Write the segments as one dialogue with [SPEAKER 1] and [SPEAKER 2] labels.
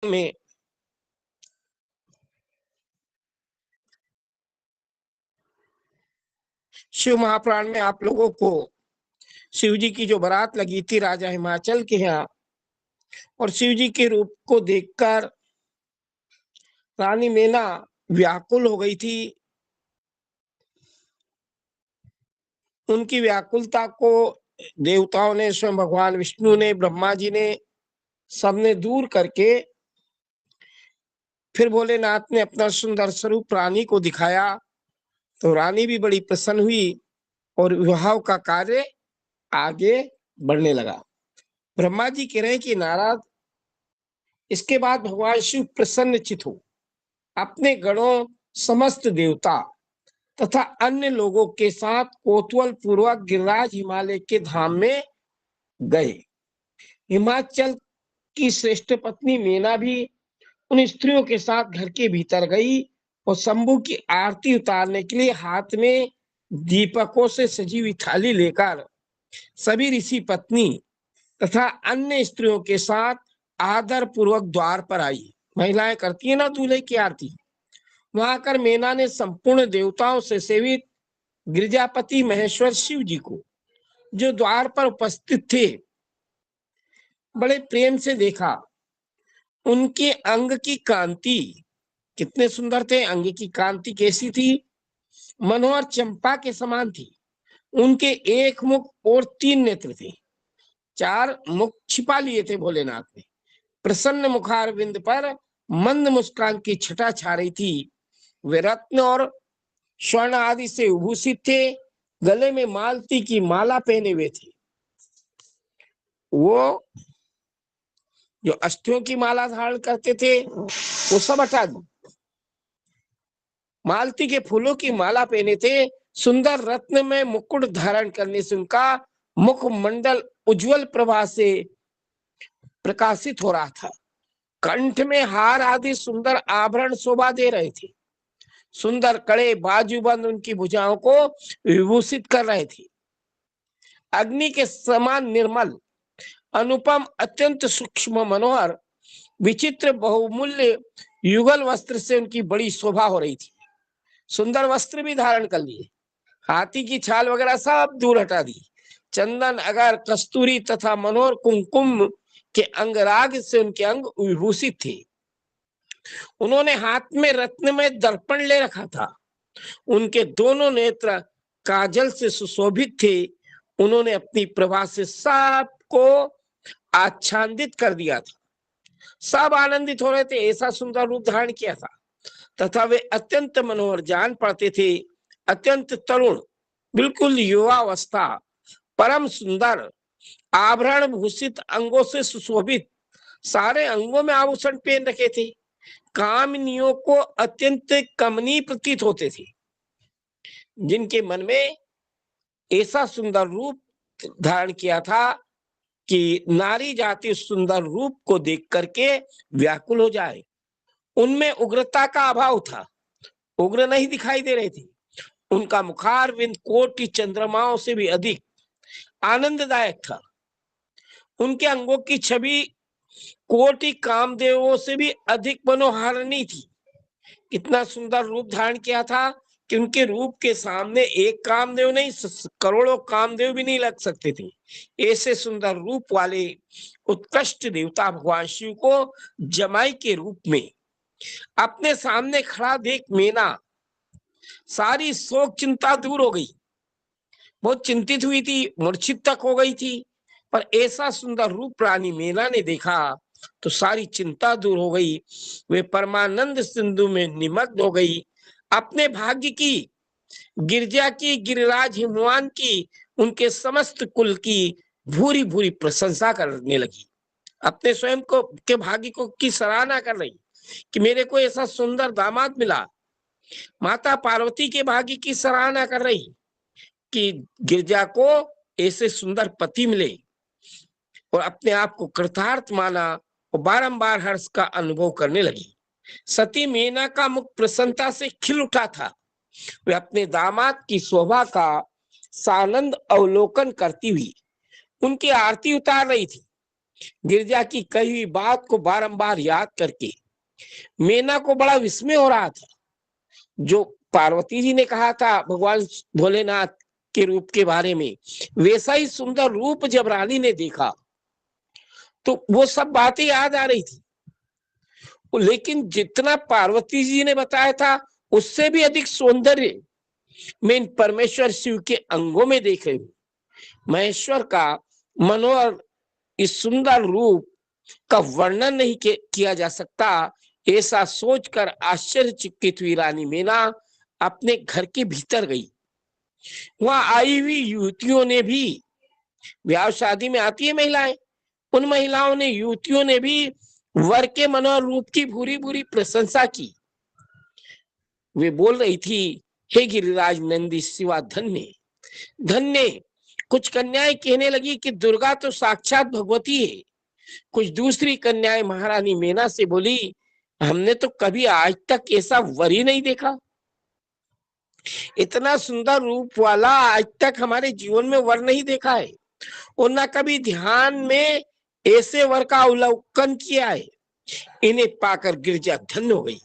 [SPEAKER 1] में शिव महापुराण में आप लोगों को शिव जी की जो बारात लगी थी राजा हिमाचल के यहाँ, और शिव जी के रूप को देखकर रानी मीना व्याकुल हो गई थी। उनकी व्याकुलता को देवताओं ने, स्वयं भगवान विष्णु ने, ब्रह्मा जी ने, सबने दूर करके फिर भोलेनाथ ने अपना सुंदर स्वरूप रानी को दिखाया। तो रानी भी बड़ी प्रसन्न हुई और विवाह का कार्य आगे बढ़ने लगा। ब्रह्मा जी कह रहे हैं कि नारद, इसके बाद भगवान शिव प्रसन्नचित हो अपने गणों, समस्त देवता तथा अन्य लोगों के साथ कौतूहल पूर्वक गिरिराज हिमालय के धाम में गए। हिमाचल की श्रेष्ठ पत्नी मीना भी उन स्त्रियों के साथ घर के भीतर गई और शंभु की आरती उतारने के लिए हाथ में दीपकों से सजी हुई थाली लेकर सभी ऋषि पत्नी तथा अन्य स्त्रियों के साथ आदर पूर्वक द्वार पर आई। महिलाएं करती है ना दूल्हे की आरती। वहां कर मीना ने संपूर्ण देवताओं से सेवित गिरिजापति महेश्वर शिव जी को, जो द्वार पर उपस्थित थे, बड़े प्रेम से देखा। उनके अंग की कांति कितने सुंदर थे, अंग की कांति कैसी थी, मनोहर चंपा के समान थी। उनके एक मुख और 3 नेत्र थे। 4 मुख छिपा लिए थे भोलेनाथ ने। प्रसन्न मुखारविंद पर मंद मुस्कान की छटा छा रही थी। वे रत्न और स्वर्ण आदि से विभूषित थे। गले में मालती की माला पहने हुए थे। वो जो अस्थियों की माला धारण करते थे वो सब हटा दी। मालती के फूलों की माला पहने थे। सुंदर रत्न में मुकुट धारण करने से उनका मुखमंडल उज्जवल प्रभा से प्रकाशित हो रहा था। कंठ में हार आदि सुंदर आभरण शोभा दे रहे थे। सुंदर कड़े बाजूबंद उनकी भुजाओं को विभूषित कर रहे थे। अग्नि के समान निर्मल, अनुपम, अत्यंत सूक्ष्म, मनोहर, विचित्र, बहुमूल्य युगल वस्त्र से उनकी बड़ी शोभा हो रही थी। सुंदर वस्त्र भी धारण कर लिए। हाथी की छाल वगैरह सब दूर हटा दी। चंदन, अगर, कस्तूरी तथा मनोहर कुमकुम के अंगराग से उनके अंग विभूषित थे। उन्होंने हाथ में रत्न में दर्पण ले रखा था। उनके दोनों नेत्र काजल से सुशोभित थे। उन्होंने अपनी प्रभा से सबको आच्छादित कर दिया था। सब आनंदित हो रहे थे, ऐसा सुंदर रूप धारण किया था। तथा वे अत्यंत मनोहर जान पड़ते थे। अत्यंत तरुण, बिल्कुल युवावस्था, परम सुंदर, आभरण भूषित, अंगों से सुशोभित, सारे अंगों में आभूषण पहन रखे थे। कामनियों को अत्यंत कमनीय प्रतीत होते थे। जिनके मन में ऐसा सुंदर रूप धारण किया था कि नारी जाति सुंदर रूप को देख करके व्याकुल हो जाए। उनमें उग्रता का अभाव था, उग्र नहीं दिखाई दे रहे थे। उनका मुखारविंद कोटि चंद्रमाओं से भी अधिक आनंददायक था। उनके अंगों की छवि कोटि कामदेवों से भी अधिक मनोहारिणी थी। इतना सुंदर रूप धारण किया था कि उनके रूप के सामने एक कामदेव नहीं, करोड़ों कामदेव भी नहीं लग सकते थे। ऐसे सुंदर रूप वाले उत्कृष्ट देवता भगवान शिव को जमाई के रूप में अपने सामने खड़ा देख मीना सारी शोक चिंता दूर हो गई। बहुत चिंतित हुई थी, मूर्छित तक हो गई थी, पर ऐसा सुंदर रूप रानी मीना ने देखा तो सारी चिंता दूर हो गई। वे परमानंद सिंधु में निमग्न हो गई। अपने भाग्य की, गिरजा की, गिरिराज हिमवान की, उनके समस्त कुल की भूरी भूरी प्रशंसा करने लगी। अपने स्वयं को के भाग्य को की सराहना कर रही कि मेरे को ऐसा सुंदर दामाद मिला। माता पार्वती के भाग्य की सराहना कर रही कि गिरजा को ऐसे सुंदर पति मिले, और अपने आप को कृतार्थ माना और बारंबार हर्ष का अनुभव करने लगी। सती मीना का मुख प्रसन्नता से खिल उठा था। वे अपने दामाद की शोभा का सानंद अवलोकन करती हुई उनकी आरती उतार रही थी। गिरिजा की कही हुई बात को बारंबार याद करके मीना को बड़ा विस्मय हो रहा था। जो पार्वती जी ने कहा था भगवान भोलेनाथ के रूप के बारे में, वैसा ही सुंदर रूप जब रानी ने देखा तो वो सब बातें याद आ रही थी। लेकिन जितना पार्वती जी ने बताया था उससे भी अधिक सौंदर्य मैं इन परमेश्वर शिव के अंगों में देख रही हूं। महेश्वर का मनोहर इस सुंदर रूप का वर्णन नहीं किया जा सकता। ऐसा सोचकर आश्चर्यचकित हुई रानी मीना अपने घर के भीतर गई। वहां आई हुई युवतियों ने भी, ब्याह शादी में आती है महिलाएं, उन महिलाओं ने, युवतियों ने भी वर के मनोहर रूप की भूरी भूरी प्रशंसा की। वे बोल रही थी, हे गिरिराज नंदी शिवा धन्य धन्य। कुछ कन्याएं कहने लगी कि दुर्गा तो साक्षात भगवती है। कुछ दूसरी कन्याएं महारानी मीना से बोली, हमने तो कभी आज तक ऐसा वर ही नहीं देखा। इतना सुंदर रूप वाला आज तक हमारे जीवन में वर नहीं देखा है और न कभी ध्यान में ऐसे वर का अवलोकन किया है। इन्हें पाकर गिरजा धन्य हो गई।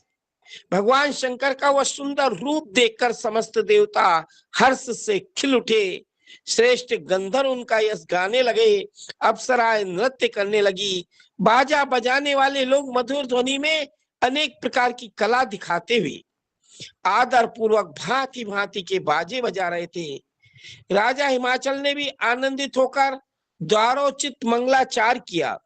[SPEAKER 1] भगवान शंकर का वह सुंदर रूप देखकर समस्त देवता हर्ष से खिल उठे। श्रेष्ठ गंधर्व उनका यश गाने लगे, अप्सराएं नृत्य करने लगी, बाजा बजाने वाले लोग मधुर ध्वनि में अनेक प्रकार की कला दिखाते हुए आदर पूर्वक भांति भांति के बाजे बजा रहे थे। राजा हिमाचल ने भी आनंदित होकर द्वारोचित मंगलाचार किया।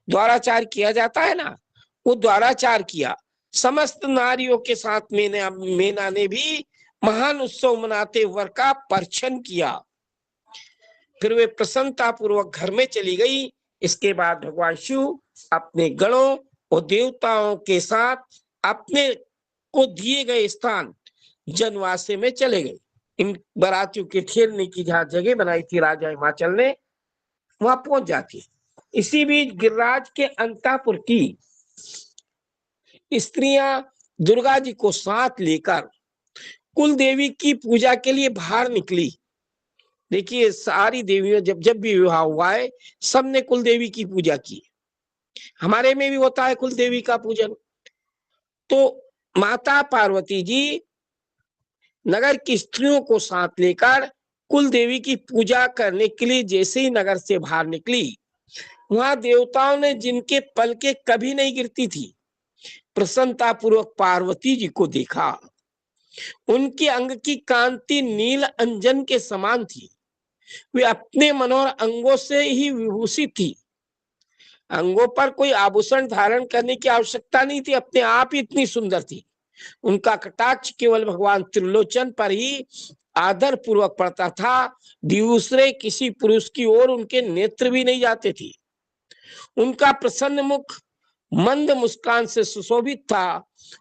[SPEAKER 1] द्वाराचार किया जाता है ना, वो द्वाराचार किया। समस्त नारियों के साथ मीना ने भी महान उत्सव मनाते वर का परछन किया। फिर वे प्रसन्नता पूर्वक घर में चली गई। इसके बाद भगवान शिव अपने गणों और देवताओं के साथ अपने को दिए गए स्थान जनवासे में चले गए। इन बारातियों के ठहरने की जहां जगह बनाई थी राजा हिमाचल ने, वहां पहुंच जाती। इसी बीच गिरिराज के अंतापुर की स्त्रियां दुर्गा जी को साथ लेकर कुल देवी की पूजा के लिए बाहर निकली। देखिए, सारी देवियों जब जब भी विवाह हुआ है सबने कुल देवी की पूजा की। हमारे में भी होता है कुल देवी का पूजन। तो माता पार्वती जी नगर की स्त्रियों को साथ लेकर कुल देवी की पूजा करने के लिए जैसे ही नगर से बाहर निकली, वहां देवताओं ने जिनके पलके कभी नहीं गिरती थी, प्रसन्नता पूर्वक पार्वती जी को देखा। उनके अंग की कांति नील अंजन के समान थी। वे अपने मनोहर अंगों से ही विभूषित थी। अंगों पर कोई आभूषण धारण करने की आवश्यकता नहीं थी, अपने आप ही इतनी सुंदर थी। उनका कटाक्ष केवल भगवान त्रिलोचन पर ही आदर पूर्वक पड़ता था। दूसरे किसी पुरुष की ओर उनके नेत्र भी नहीं जाते थे। उनका प्रसन्न मुख मंद मुस्कान से सुशोभित था।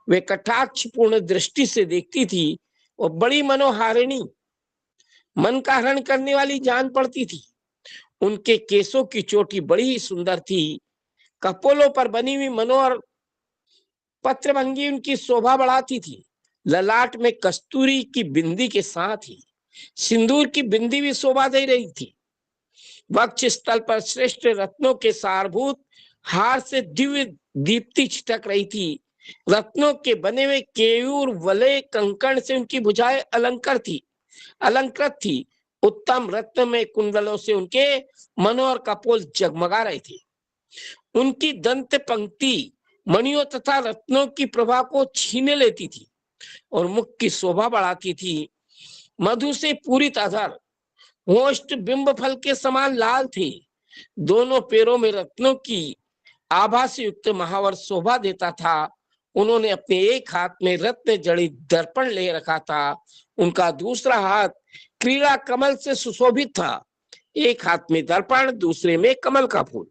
[SPEAKER 1] वे कटाक्ष पूर्ण दृष्टि से देखती थी और बड़ी मनोहारिणी, मन का हरण करने वाली जान पड़ती थी। उनके केसों की चोटी बड़ी ही सुंदर थी। कपोलों पर बनी हुई मनोहर पत्रभंगी उनकी शोभा बढ़ाती थी। ललाट में कस्तूरी की बिंदी के साथ ही सिंदूर की बिंदी भी शोभा दे रही थी। वक्ष स्थल पर श्रेष्ठ रत्नों के सारभूत हार से दिव्य दीप्ति छिटक रही थी। रत्नों के बने हुए केयूर वलय कंकण से उनकी भुजाएं अलंकृत थी। उत्तम रत्न में कुंडलों से उनके मनोहर कपोल जगमगा रहे थे। उनकी दंत पंक्ति मणियों तथा रत्नों की प्रभा को छीने लेती थी और मुख की शोभा बढ़ाती थी। मधु से पूरित अधर होष्ट बिंब फल के समान लाल थे। दोनों पैरों में रत्नों की आभा से युक्त महावर शोभा देता था। उन्होंने अपने एक हाथ में रत्न जड़ित दर्पण ले रखा था। उनका दूसरा हाथ क्रीड़ा कमल से सुशोभित था। एक हाथ में दर्पण, दूसरे में कमल का फूल।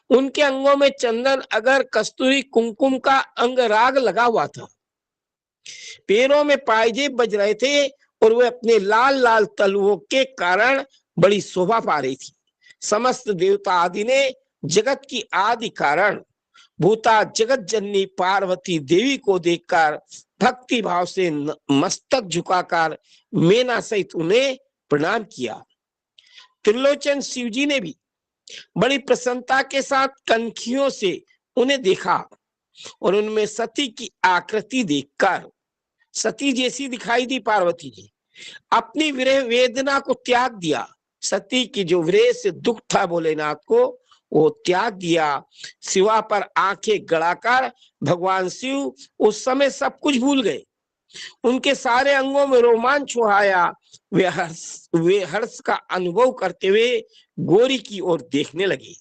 [SPEAKER 1] उनके अंगों में चंदन, अगर, कस्तूरी, कुमकुम का अंगराग लगा हुआ था। पैरों में पायजेब बज रहे थे और वे अपने लाल लाल तलवों के कारण बड़ी शोभा पा रही थी। समस्त देवता आदि ने जगत की आदि कारण भूता जगत जननी पार्वती देवी को देखकर भक्ति भाव से मस्तक झुकाकर मीना सहित उन्हें प्रणाम किया। त्रिलोचन शिव जी ने भी बड़ी प्रसन्नता के साथ कनखियों से उन्हें देखा और उनमें सती की आकृति देखकर सती जैसी दिखाई दी पार्वती जी। अपनी विरह वेदना को त्याग दिया। सती की जो विरह से दुख था भोलेनाथ को, वो त्याग दिया। शिवा पर आंखें गड़ाकर भगवान शिव उस समय सब कुछ भूल गए। उनके सारे अंगों में रोमांच छुआया। वे हर्ष का अनुभव करते हुए गौरी की ओर देखने लगे।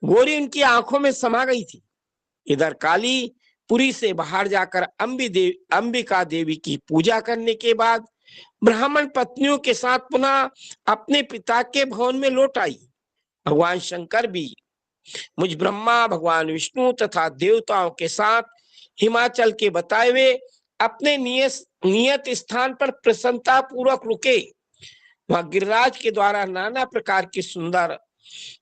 [SPEAKER 1] गौरी उनकी आंखों में समा गई थी। इधर काली पुरी से बाहर जाकर अंबिका देवी की पूजा करने के बाद ब्राह्मण पत्नियों के साथ पुनः अपने पिता के भवन में लौट आई। भगवान शंकर भी मुझ ब्रह्मा, भगवान विष्णु तथा देवताओं के साथ हिमाचल के बताए हुए अपने नियत स्थान पर प्रसन्नता पूर्वक रुके। वहां गिरिराज के द्वारा नाना प्रकार की सुंदर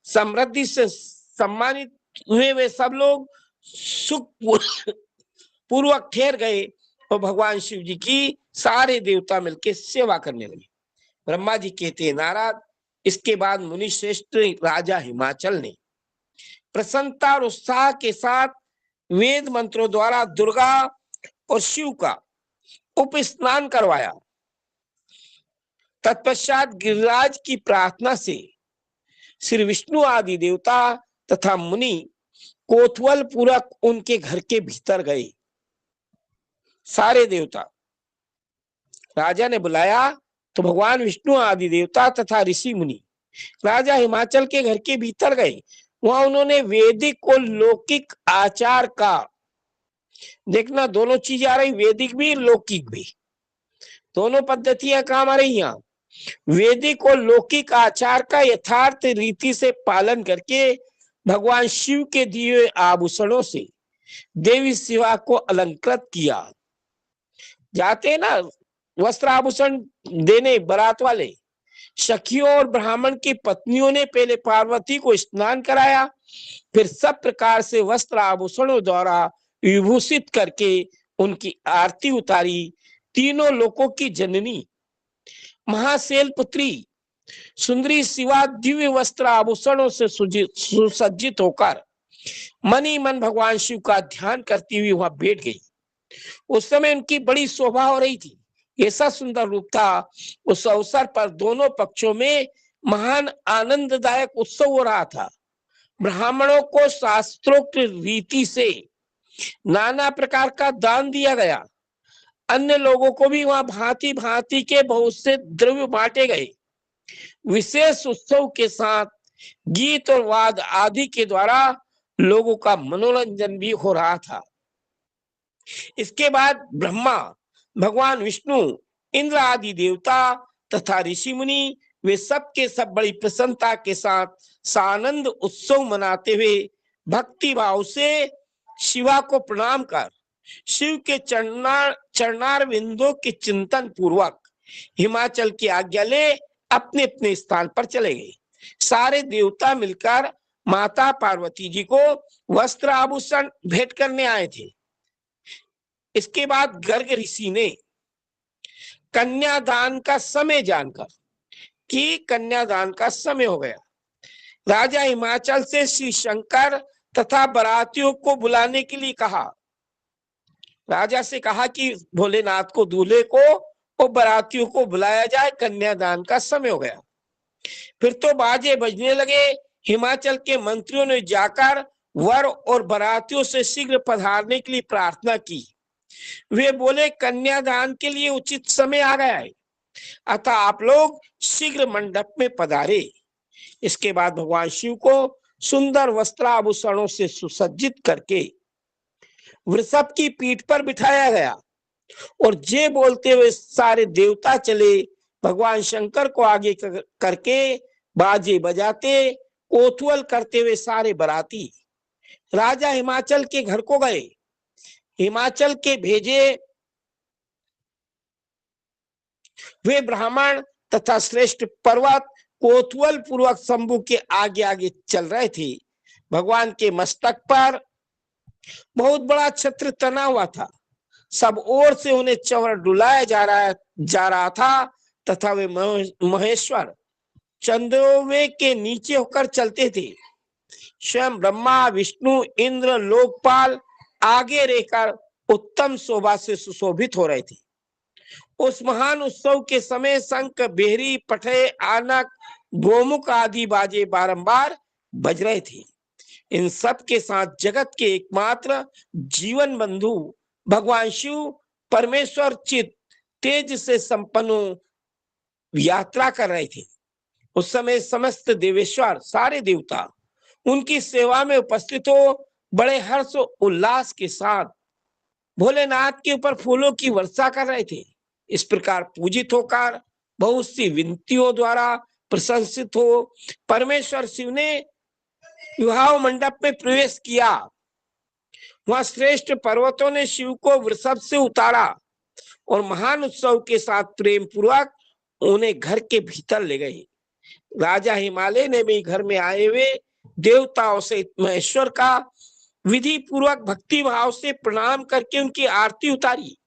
[SPEAKER 1] समृद्धि से सम्मानित हुए वे सब लोग सुख पूर्वक ठहर गए और भगवान शिव जी की सारे देवता मिलकर सेवा करने लगे। ब्रह्मा जी कहते नारद, इसके बाद मुनि श्रेष्ठ राजा हिमाचल ने प्रसन्नता और उत्साह के साथ वेद मंत्रों द्वारा दुर्गा और शिव का उपस्नान करवाया। तत्पश्चात गिरिराज की प्रार्थना से श्री विष्णु आदि देवता तथा मुनि कोतवल पूर्वक उनके घर के भीतर गए। सारे देवता राजा ने बुलाया तो भगवान विष्णु आदि देवता तथा ऋषि मुनि राजा हिमाचल के घर के भीतर गए। वहां उन्होंने वैदिक और लौकिक आचार का, देखना दोनों चीज आ रही, वैदिक भी लौकिक भी, दोनों पद्धतियां काम आ रही। यहाँ वैदिक और लौकिक आचार का यथार्थ रीति से पालन करके भगवान शिव के दिए आभूषणों से देवी शिवा को अलंकृत किया। जाते ना वस्त्र आभूषण देने बारात वाले, सखियों और ब्राह्मण की पत्नियों ने पहले पार्वती को स्नान कराया, फिर सब प्रकार से वस्त्र आभूषणों द्वारा विभूषित करके उनकी आरती उतारी। तीनों लोकों की जननी महाशैल पुत्री सुंदरी शिवा दिव्य वस्त्र आभूषणों से सुसज्जित होकर मन ही मन भगवान शिव का ध्यान करती हुई वहां बैठ गई। उस समय उनकी बड़ी शोभा हो रही थी, ऐसा सुंदर रूप था। उस अवसर पर दोनों पक्षों में महान आनंददायक उत्सव हो रहा था। ब्राह्मणों को शास्त्रोक्त रीति से नाना प्रकार का दान दिया गया। अन्य लोगों को भी वहां भांति भांति के बहुत से द्रव्य बांटे गए। विशेष उत्सव के साथ गीत और वाद आदि के द्वारा लोगों का मनोरंजन भी हो रहा था। इसके बाद ब्रह्मा, भगवान विष्णु, इंद्र आदि देवता तथा ऋषि मुनि वे सब के सब बड़ी प्रसन्नता के साथ सानंद उत्सव मनाते हुए भक्ति भाव से शिवा को प्रणाम कर शिव के चरणार बिंदु के चिंतन पूर्वक हिमाचल की आज्ञा ले अपने अपने स्थान पर चले गए। सारे देवता मिलकर माता पार्वती जी को वस्त्र आभूषण भेंट करने आए थे। इसके बाद गर्ग ऋषि ने कन्यादान का समय जानकर कि कन्यादान का समय हो गया, राजा हिमाचल से श्री शंकर तथा बारातियों को बुलाने के लिए कहा। राजा से कहा कि भोलेनाथ को, दूल्हे को और बारातियों को बुलाया जाए, कन्यादान का समय हो गया। फिर तो बाजे बजने लगे। हिमाचल के मंत्रियों ने जाकर वर और बारातियों से शीघ्र पधारने के लिए प्रार्थना की। वे बोले कन्यादान के लिए उचित समय आ गया है, अतः आप लोग शीघ्र मंडप में पधारे। इसके बाद भगवान शिव को सुंदर वस्त्राभूषणों से सुसज्जित करके वृषभ की पीठ पर बिठाया गया और जे बोलते हुए सारे देवता चले। भगवान शंकर को आगे करके बाजे बजाते कोतुहल करते हुए सारे बाराती राजा हिमाचल के घर को गए। हिमाचल के भेजे वे ब्राह्मण तथा श्रेष्ठ पर्वत कोतुहल पूर्वक शंभु के आगे आगे चल रहे थे। भगवान के मस्तक पर बहुत बड़ा छत्र तना हुआ था। सब ओर से उन्हें चवर डुलाया जा रहा था तथा वे महेश्वर चंद्रोवे के नीचे होकर चलते थे। स्वयं ब्रह्मा, विष्णु, इंद्र, लोकपाल आगे रहकर उत्तम शोभा से सुशोभित हो रहे थे। उस महान उत्सव के समय शंख, बेहरी, पठे, आनक, गोमुख आदि बाजे बारंबार बज रहे थे। इन सब के साथ जगत के एकमात्र जीवन बंधु भगवान शिव परमेश्वर चित तेज से संपन्न यात्रा कर रहे थे। उस समय समस्त देवेश्वर, सारे देवता उनकी सेवा में उपस्थित हो बड़े हर्ष उल्लास के साथ भोलेनाथ के ऊपर फूलों की वर्षा कर रहे थे। इस प्रकार पूजित होकर बहुत सी विनतियों द्वारा प्रशंसित हो परमेश्वर शिव ने विवाह मंडप में प्रवेश किया। वहां श्रेष्ठ पर्वतों ने शिव को वृषभ से उतारा और महान उत्सव के साथ प्रेम पूर्वक उन्हें घर के भीतर ले गए। राजा हिमालय ने भी घर में आए हुए देवताओं से महेश्वर का विधि पूर्वक भक्ति भाव से प्रणाम करके उनकी आरती उतारी।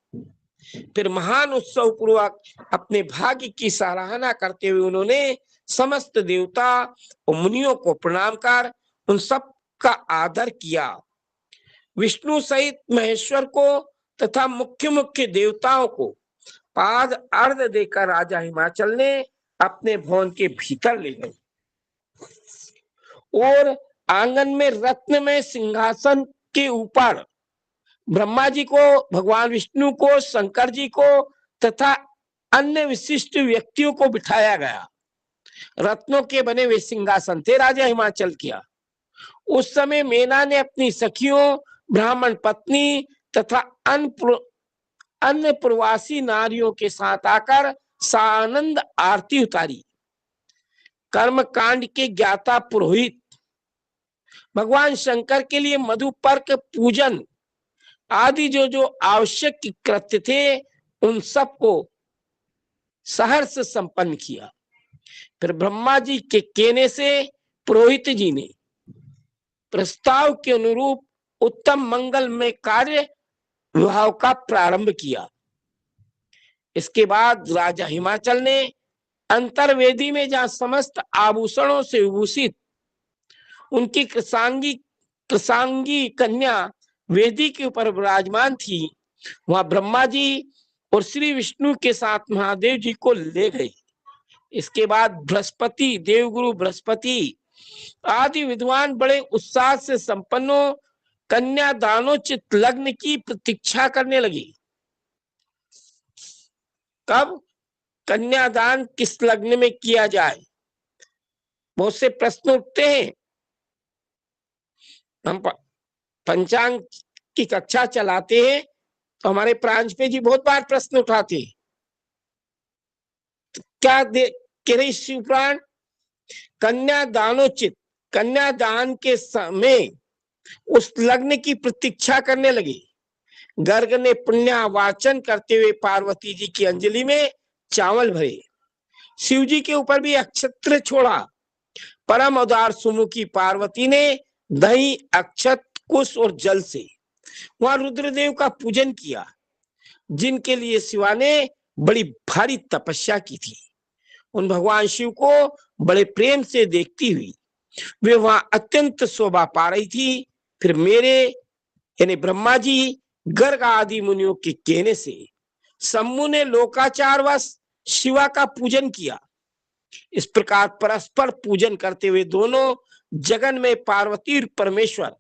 [SPEAKER 1] फिर महान उत्सव पूर्वक अपने भाग्य की सराहना करते हुए उन्होंने समस्त देवता और मुनियों को प्रणाम कर उन सब का आदर किया। विष्णु सहित महेश्वर को तथा मुख्य मुख्य देवताओं को पाद अर्घ देकर राजा हिमाचल ने अपने भवन के भीतर ले गए और आंगन में रत्न में सिंहासन के ऊपर ब्रह्मा जी को, भगवान विष्णु को, शंकर जी को तथा अन्य विशिष्ट व्यक्तियों को बिठाया गया। रत्नों के बने हुए सिंहासन थे राजा हिमाचल किया। उस समय मेना ने अपनी सखियों, ब्राह्मण पत्नी तथा अन्य प्रवासी नारियों के साथ आकर सानंद आरती उतारी। कर्म कांड के ज्ञाता पुरोहित भगवान शंकर के लिए मधुपर्क पूजन आदि जो जो आवश्यक कृत्य थे उन सब को सहर्ष संपन्न किया। फिर ब्रह्मा जी के कहने से पुरोहित जी ने प्रस्ताव के अनुरूप उत्तम मंगल में कार्य विवाह का प्रारंभ किया। इसके बाद राजा हिमाचल ने अंतर्वेदी में जहां समस्त आभूषणों से विभूषित उनकी कृसांगी कन्या वेदी के ऊपर विराजमान थी, वहां ब्रह्मा जी और श्री विष्णु के साथ महादेव जी को ले गए। इसके बाद बृहस्पति, देवगुरु बृहस्पति आदि विद्वान बड़े उत्साह से संपन्न कन्या दानोचित लग्न की प्रतीक्षा करने लगी। कब कन्यादान किस लग्न में किया जाए, बहुत से प्रश्न उठते हैं। हम पंचांग की कक्षा चलाते हैं तो हमारे प्रांजपे जी बहुत बार प्रश्न उठाते हैं। तो क्या कह रही शिवपुराण, कन्यादानोचित, कन्यादान के समय उस लग्न की प्रतीक्षा करने लगे। गर्ग ने पुण्यावाचन करते हुए पार्वती जी की अंजलि में चावल भरे, शिव जी के ऊपर भी अक्षत्र छोड़ा। परम उदार सुमुखी पार्वती ने दही, अक्षत, कुश और जल से वहां रुद्रदेव का पूजन किया, जिनके लिए शिवा ने बड़ी भारी तपस्या की थी। उन भगवान शिव को बड़े प्रेम से देखती हुई वे वहां अत्यंत शोभा पा रही थी। फिर मेरे यानी ब्रह्मा जी, गर्ग आदि मुनियों के कहने से शंभु ने लोकाचार वश शिवा का पूजन किया। इस प्रकार परस्पर पूजन करते हुए दोनों जगन में पार्वती और परमेश्वर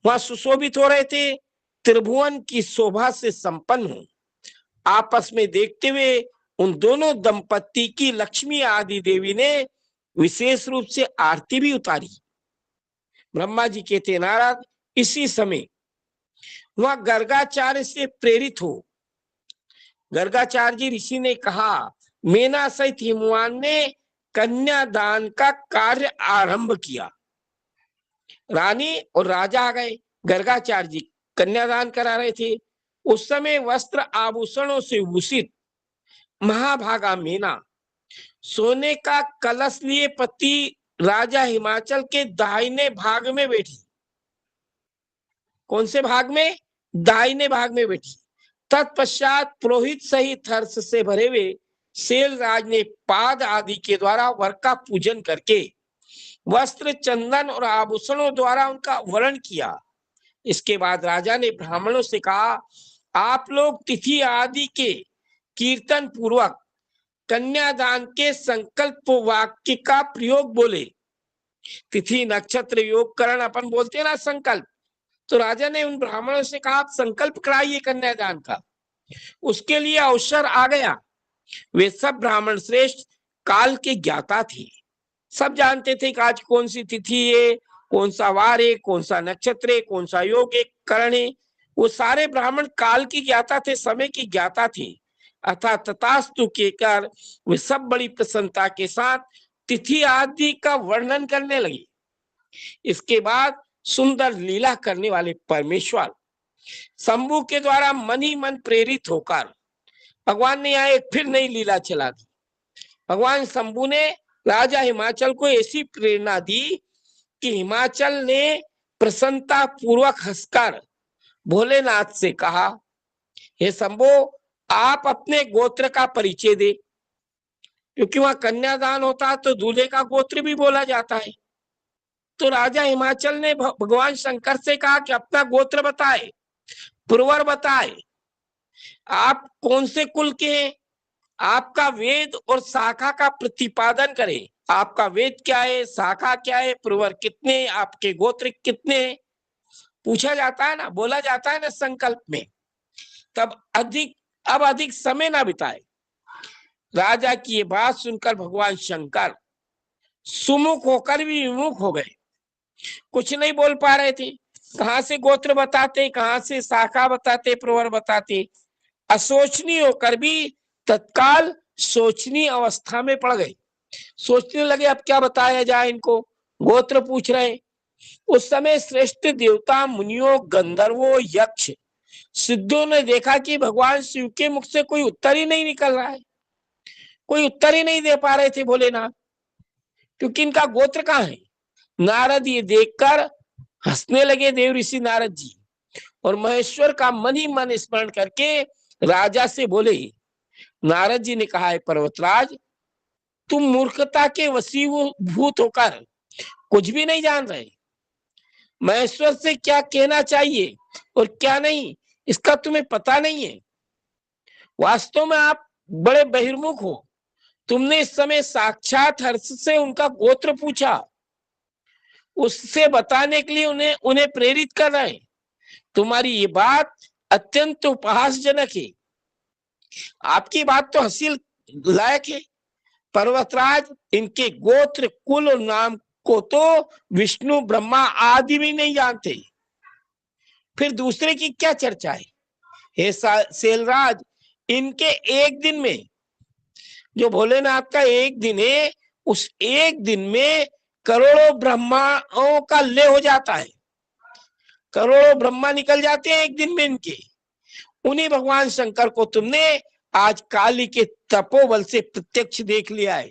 [SPEAKER 1] वहां सुशोभित हो रहे थे। त्रिभुवन की शोभा से संपन्न हो आपस में देखते हुए उन दोनों दंपत्ति की लक्ष्मी आदि देवी ने विशेष रूप से आरती भी उतारी। ब्रह्मा जी कहते नारद, इसी समय वह गर्गाचार्य से प्रेरित हो गर्गाचार्य जी ऋषि ने कहा, मेना सहित हिमवान ने कन्यादान का कार्य आरंभ किया। रानी और राजा आ गए, गर्गाचार्य जी कन्यादान करा रहे थे। उस समय वस्त्र आभूषणों से भूषित महाभागा मेना सोने का कलश लिए पति राजा हिमाचल के दाहिने भाग में बैठी। कौन से भाग में? दाहिने भाग में बैठी। तत्पश्चात पुरोहित सहित हर्ष से भरे हुए सेलराज ने पाद आदि के द्वारा वर का पूजन करके वस्त्र, चंदन और आभूषणों द्वारा उनका वरण किया। इसके बाद राजा ने ब्राह्मणों से कहा, आप लोग तिथि आदि के कीर्तन पूर्वक कन्यादान के संकल्प वाक्य का प्रयोग बोले। तिथि, नक्षत्र, योगकरण अपन बोलते हैं ना संकल्प, तो राजा ने उन ब्राह्मणों से कहा, आप संकल्प कराइए कन्यादान का। उसके लिए अवसर आ गया। वे सब ब्राह्मण श्रेष्ठ काल के ज्ञाता थे, सब जानते थे कि आज कौन सी तिथि है, कौन सा वार है, कौन सा नक्षत्र है, कौन सा योग है, करण है। वो सारे ब्राह्मण काल की ज्ञाता थे, समय की ज्ञाता थे। अर्थात तथास्तु कहकर वे सब बड़ी प्रसन्नता के साथ तिथि आदि का वर्णन करने लगे। इसके बाद सुंदर लीला करने वाले परमेश्वर शंभु के द्वारा मन ही मन प्रेरित होकर भगवान ने यहाँ एक फिर नई लीला चला दी। भगवान शंभु ने राजा हिमाचल को ऐसी प्रेरणा दी कि हिमाचल ने प्रसन्नता पूर्वक हंसकर भोलेनाथ से कहा, हे शंभु, आप अपने गोत्र का परिचय दे, क्योंकि वहां कन्यादान होता है तो दूल्हे का गोत्र भी बोला जाता है। तो राजा हिमाचल ने भगवान शंकर से कहा कि अपना गोत्र बताए, पुरवर बताए, आप कौन से कुल के हैं, आपका वेद और शाखा का प्रतिपादन करें। आपका वेद क्या है, शाखा क्या है, पुरवर कितने, आपके गोत्र कितने, पूछा जाता है ना, बोला जाता है ना संकल्प में। तब अब अधिक समय ना बिताए। राजा की ये बात सुनकर भगवान शंकर सुमुख होकर भी विमुख हो गए, कुछ नहीं बोल पा रहे थे। कहां से गोत्र बताते, कहां से शाखा बताते, प्रवर बताते। असोचनीय होकर भी तत्काल सोचनीय अवस्था में पड़ गए। सोचने लगे अब क्या बताया जाए इनको, गोत्र पूछ रहे। उस समय श्रेष्ठ देवता, मुनियों, गंधर्वों, यक्ष, सिद्धों ने देखा कि भगवान शिव के मुख से कोई उत्तर ही नहीं निकल रहा है, कोई उत्तर ही नहीं दे पा रहे थे भोलेनाथ, क्योंकि इनका गोत्र कहाँ है। नारद ये देखकर हंसने लगे, देव ऋषि नारद जी, और महेश्वर का मन ही मन स्मरण करके राजा से बोले। नारद जी ने कहा, है पर्वतराज, तुम मूर्खता के वशीभूत होकर कुछ भी नहीं जान रहे। महेश्वर से क्या कहना चाहिए और क्या नहीं, इसका तुम्हें पता नहीं है। वास्तव में आप बड़े बहिर्मुख हो। तुमने इस समय साक्षात हर्ष से उनका गोत्र पूछा, उससे बताने के लिए उन्हें प्रेरित कर रहे हैं। तुम्हारी ये बात अत्यंत उपहासजनक है। आपकी बात तो हंसी लायक है। पर्वतराज, इनके गोत्र, कुल और नाम को तो विष्णु, ब्रह्मा आदि भी नहीं जानते, फिर दूसरे की क्या चर्चा है। हे सेलराज, इनके एक दिन में, जो भोलेनाथ का एक दिन है, उस एक दिन में करोड़ों ब्रह्माओं का लय हो जाता है। करोड़ों ब्रह्मा निकल जाते हैं एक दिन में इनके। उन्हीं भगवान शंकर को तुमने आज काली के तपोबल से प्रत्यक्ष देख लिया है।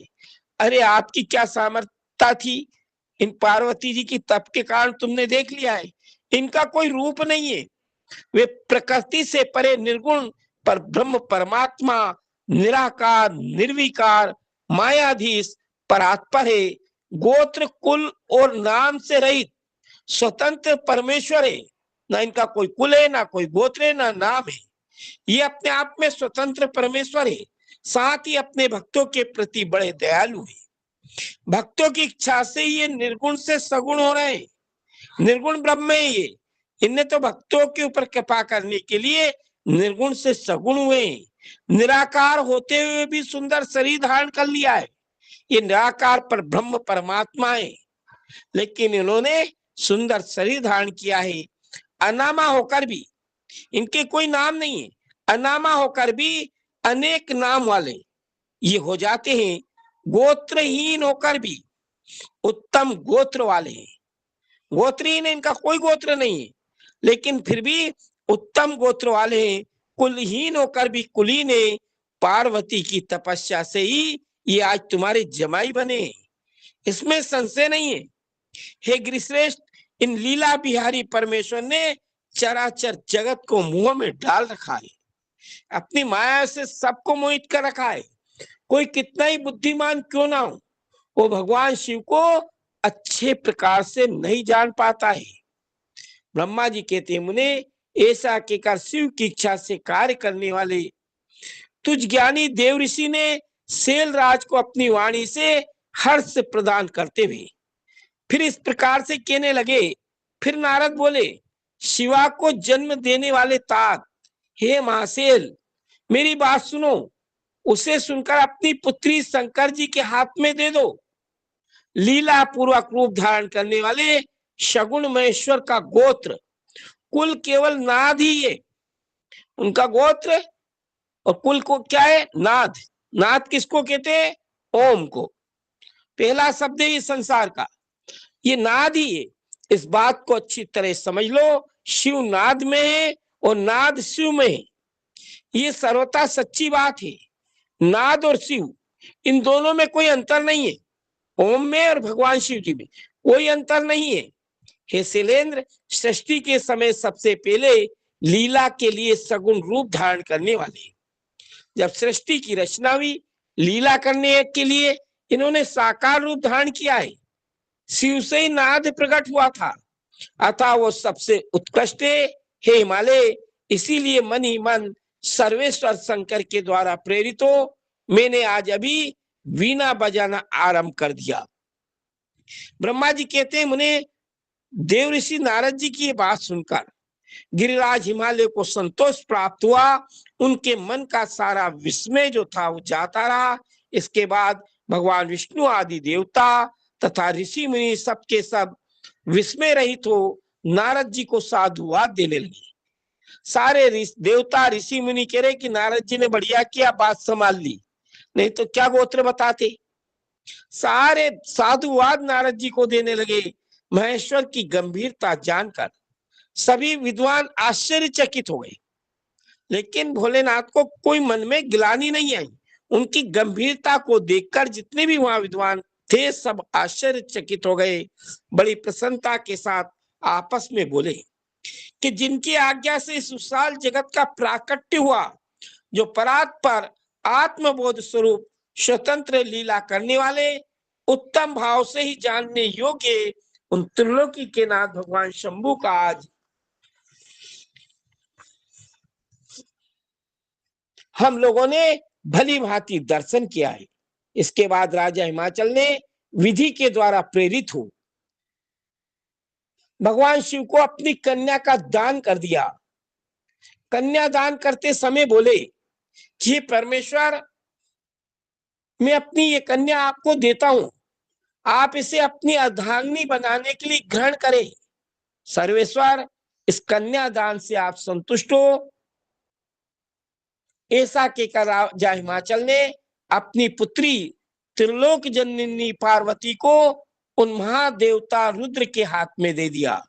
[SPEAKER 1] अरे आपकी क्या सामर्थ्य थी, इन पार्वती जी की तप के कारण तुमने देख लिया है। इनका कोई रूप नहीं है, वे प्रकृति से परे निर्गुण पर ब्रह्म परमात्मा, निराकार, निर्विकार, मायाधीश, परात्पर है। गोत्र, कुल और नाम से रहित स्वतंत्र परमेश्वर है। ना इनका कोई कुल है, ना कोई गोत्र है, ना नाम है। ये अपने आप में स्वतंत्र परमेश्वर है, साथ ही अपने भक्तों के प्रति बड़े दयालु है। भक्तों की इच्छा से ये निर्गुण से सगुण हो रहे हैं। निर्गुण ब्रह्म है ये, इनने तो भक्तों के ऊपर कृपा करने के लिए निर्गुण से सगुण हुए। निराकार होते हुए भी सुंदर शरीर धारण कर लिया है। ये निराकार पर ब्रह्म परमात्मा है, लेकिन इन्होंने सुंदर शरीर धारण किया है। अनामा होकर भी, इनके कोई नाम नहीं है, अनामा होकर भी अनेक नाम वाले ये हो जाते हैं। गोत्रहीन होकर भी उत्तम गोत्र वाले हैं। गोत्रहीन है, इनका कोई गोत्र नहीं है, लेकिन फिर भी उत्तम गोत्र वाले हैं। कुलहीन होकर भी कुलीन है। पार्वती की तपस्या से ही ये आज तुम्हारे जमाई बने, इसमें संशय नहीं है। हे गिरिश्रेष्ठ, इन लीला बिहारी परमेश्वर ने चराचर जगत को मुंह में डाल रखा है, अपनी माया से सबको मोहित कर रखा है। कोई कितना ही बुद्धिमान क्यों ना हो, वो भगवान शिव को अच्छे प्रकार से नहीं जान पाता है। ब्रह्मा जी कहते हैं, मुने ऐसा कहकर शिव की इच्छा से कार्य करने वाले तुझ ज्ञानी देव ऋषि ने शैलराज को अपनी वाणी से हर्ष प्रदान करते हुए फिर इस प्रकार से कहने लगे। फिर नारद बोले, शिवा को जन्म देने वाले तात, हे महाशैल, मेरी बात सुनो, उसे सुनकर अपनी पुत्री शंकर जी के हाथ में दे दो। लीला पूर्वक रूप धारण करने वाले शगुन महेश्वर का गोत्र कुल केवल नाद ही है। उनका गोत्र और कुल को क्या है? नाद। नाद किसको कहते हैं? ओम को। पहला शब्द है ये संसार का, ये नाद ही है। इस बात को अच्छी तरह समझ लो, शिव नाद में है और नाद शिव में है। ये सर्वथा सच्ची बात है। नाद और शिव, इन दोनों में कोई अंतर नहीं है। ओम में और भगवान शिव जी में कोई अंतर नहीं है। हे शैलेंद्र, सृष्टि के समय सबसे पहले लीला के लिए सगुण रूप धारण करने वाले, जब सृष्टि की रचना हुई, लीला करने के लिए इन्होंने साकार रूप धारण किया है। शिव से ही नाद प्रकट हुआ था, अतः वो सबसे उत्कृष्ट है। हे हिमालय, इसीलिए मन ही मन सर्वेश्वर शंकर के द्वारा प्रेरित हो मैंने आज अभी वीणा बजाना आरंभ कर दिया। ब्रह्मा जी कहते हैं, मुने देव ऋषि नारद जी की ये बात सुनकर गिरिराज हिमालय को संतोष प्राप्त हुआ। उनके मन का सारा विस्मय जो था वो जाता रहा। इसके बाद भगवान विष्णु आदि देवता तथा ऋषि मुनि सबके सब विस्मय रहित हो नारद जी को साधुवाद देने लगे। सारे देवता ऋषि मुनि कह रहे कि नारद जी ने बढ़िया किया, बात संभाल ली, नहीं तो क्या गोत्र बताते। सारे साधुवाद नारद जी को देने लगे। महेश्वर की गंभीरता जानकर सभी विद्वान आश्चर्यचकित हो गए, लेकिन भोलेनाथ को कोई मन में गिलानी नहीं आई। उनकी गंभीरता को देखकर जितने भी वहां विद्वान थे सब आश्चर्यचकित हो गए। बड़ी प्रसन्नता के साथ आपस में बोले कि जिनकी आज्ञा से इस विशाल जगत का प्राकट्य हुआ, जो परात्पर आत्मबोध स्वरूप स्वतंत्र लीला करने वाले, उत्तम भाव से ही जानने योग्य उन त्रिलोकी के नाथ भगवान शंभू का आज हम लोगों ने भली भांति दर्शन किया है। इसके बाद राजा हिमाचल ने विधि के द्वारा प्रेरित हो भगवान शिव को अपनी कन्या का दान कर दिया। कन्या दान करते समय बोले कि परमेश्वर, मैं अपनी ये कन्या आपको देता हूं, आप इसे अपनी अर्धांगिनी बनाने के लिए ग्रहण करें। सर्वेश्वर, इस कन्या दान से आप संतुष्ट हो। ऐसा कहकर राजा हिमाचल ने अपनी पुत्री त्रिलोक जननी पार्वती को उन महादेवता रुद्र के हाथ में दे दिया।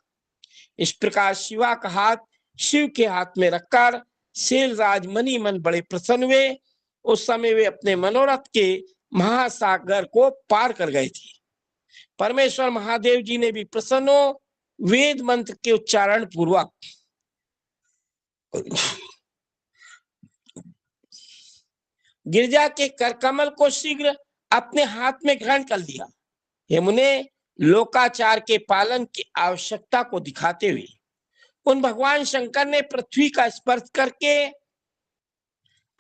[SPEAKER 1] इस प्रकार शिवा का हाथ शिव के हाथ में रखकर शैलराज मनी मन बड़े प्रसन्न हुए। उस समय वे अपने मनोरथ के महासागर को पार कर गए थे। परमेश्वर महादेव जी ने भी प्रसन्न हो वेद मंत्र के उच्चारण पूर्वक गिरजा के करकमल को शीघ्र अपने हाथ में ग्रहण कर लिया। यमुने लोकाचार के पालन की आवश्यकता को दिखाते हुए उन भगवान शंकर ने पृथ्वी का स्पर्श करके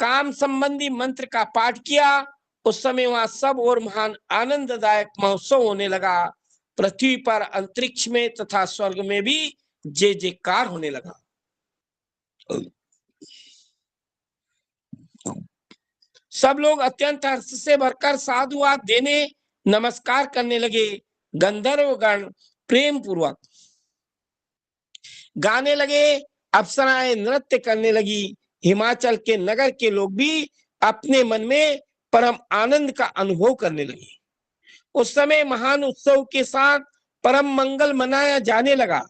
[SPEAKER 1] काम संबंधी मंत्र का पाठ किया। उस समय वहां सब और महान आनंददायक महोत्सव होने लगा। पृथ्वी पर, अंतरिक्ष में तथा स्वर्ग में भी जय जयकार होने लगा। सब लोग अत्यंत हर्ष से भरकर साधुवाद देने नमस्कार करने लगे। गंधर्वगण प्रेम पूर्वक गाने लगे, अप्सराएं नृत्य करने लगी। हिमाचल के नगर के लोग भी अपने मन में परम आनंद का अनुभव करने लगे। उस समय महान उत्सव के साथ परम मंगल मनाया जाने लगा।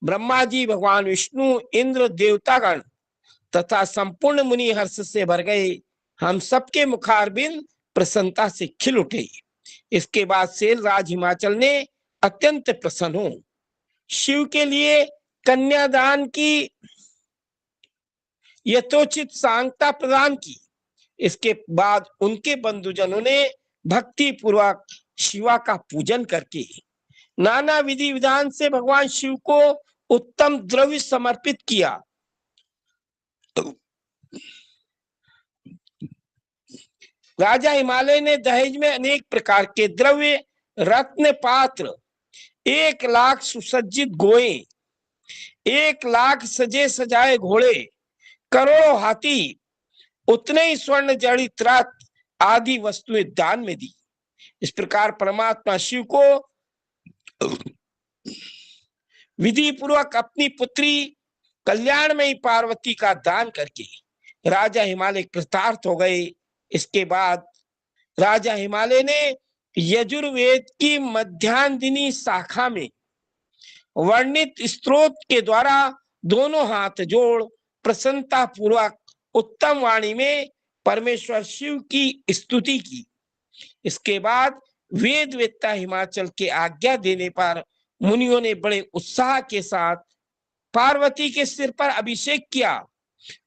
[SPEAKER 1] ब्रह्मा जी, भगवान विष्णु, इंद्र, देवतागण तथा संपूर्ण मुनि हर्ष से भर गए। हम सबके मुखारबिंद प्रसन्नता से खिल उठे। इसके बाद शैलराज हिमाचल ने अत्यंत प्रसन्न हो शिव के लिए कन्यादान की यथोचित सांगता प्रदान की। इसके बाद उनके बंधुजनों ने भक्ति पूर्वक शिवा का पूजन करके नाना विधि विधान से भगवान शिव को उत्तम द्रव्य समर्पित किया। राजा हिमालय ने दहेज में अनेक प्रकार के द्रव्य, रत्न पात्र, 1,00,000 सुसज्जित गोए, 1,00,000 सजे सजाए घोड़े, करोड़ों हाथी, उतने ही स्वर्ण जड़ित रथ आदि वस्तुएं दान में दी। इस प्रकार परमात्मा शिव को विधि पूर्वक अपनी पुत्री कल्याणमयी पार्वती का दान करके राजा हिमालय कृतार्थ हो गए। इसके बाद राजा हिमालय ने यजुर्वेद की मध्यान्दिनी शाखा में वर्णित स्तोत्र के द्वारा दोनों हाथ जोड़ प्रसन्नता पूर्वक उत्तम वाणी में परमेश्वर शिव की स्तुति की। इसके बाद वेद वेत्ता हिमाचल के आज्ञा देने पर मुनियों ने बड़े उत्साह के साथ पार्वती के सिर पर अभिषेक किया